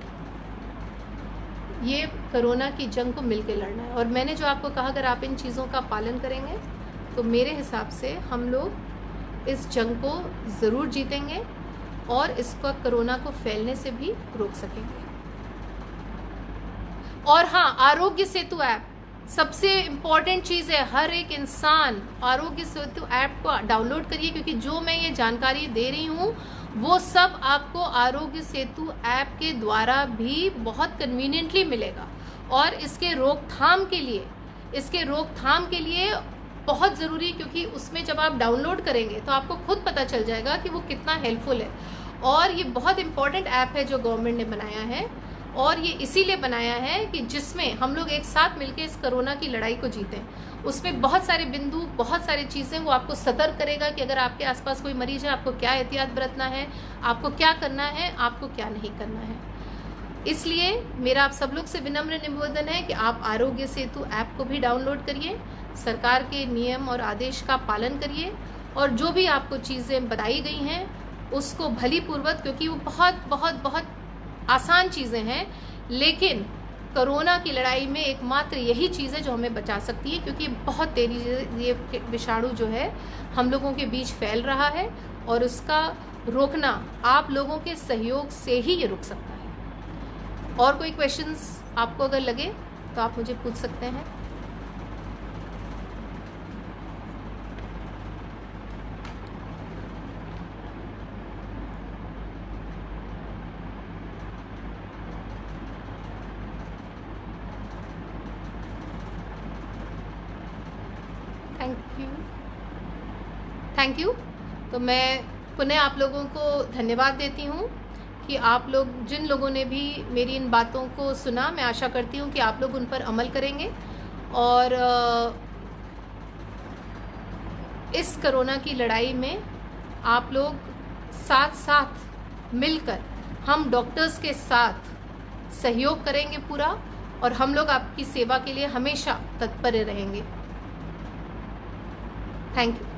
ये कोरोना की जंग को मिलके लड़ना है। और मैंने जो आपको कहा, अगर आप इन चीज़ों का पालन करेंगे तो मेरे हिसाब से हम लोग इस जंग को ज़रूर जीतेंगे और इसको कोरोना को फैलने से भी रोक सकेंगे। और हाँ, आरोग्य सेतु ऐप सबसे इम्पॉर्टेंट चीज़ है। हर एक इंसान आरोग्य सेतु ऐप को डाउनलोड करिए, क्योंकि जो मैं ये जानकारी दे रही हूँ वो सब आपको आरोग्य सेतु ऐप के द्वारा भी बहुत कन्वीनियंटली मिलेगा। और इसके रोकथाम के लिए बहुत ज़रूरी, क्योंकि उसमें जब आप डाउनलोड करेंगे तो आपको खुद पता चल जाएगा कि वो कितना हेल्पफुल है। और ये बहुत इम्पॉर्टेंट ऐप है जो गवर्नमेंट ने बनाया है, और ये इसीलिए बनाया है कि जिसमें हम लोग एक साथ मिलकर इस कोरोना की लड़ाई को जीतें। उसमें बहुत सारे बिंदु, बहुत सारी चीज़ें वो आपको सतर्क करेगा कि अगर आपके आसपास कोई मरीज है, आपको क्या एहतियात बरतना है, आपको क्या करना है, आपको क्या नहीं करना है। इसलिए मेरा आप सब लोग से विनम्र निवेदन है कि आप आरोग्य सेतु ऐप को भी डाउनलोड करिए, सरकार के नियम और आदेश का पालन करिए, और जो भी आपको चीज़ें बताई गई हैं उसको भली पूर्वक, क्योंकि वो बहुत बहुत बहुत आसान चीज़ें हैं, लेकिन कोरोना की लड़ाई में एकमात्र यही चीज़ है जो हमें बचा सकती है, क्योंकि बहुत तेजी से ये विषाणु जो है हम लोगों के बीच फैल रहा है और उसका रोकना आप लोगों के सहयोग से ही ये रुक सकता है। और कोई क्वेश्चंस आपको अगर लगे तो आप मुझे पूछ सकते हैं। Thank you. तो मैं पुनः आप लोगों को धन्यवाद देती हूँ कि आप लोग, जिन लोगों ने भी मेरी इन बातों को सुना, मैं आशा करती हूँ कि आप लोग उन पर अमल करेंगे और इस कोरोना की लड़ाई में आप लोग साथ साथ मिलकर, हम डॉक्टर्स के साथ सहयोग करेंगे पूरा, और हम लोग आपकी सेवा के लिए हमेशा तत्पर रहेंगे। Thank you.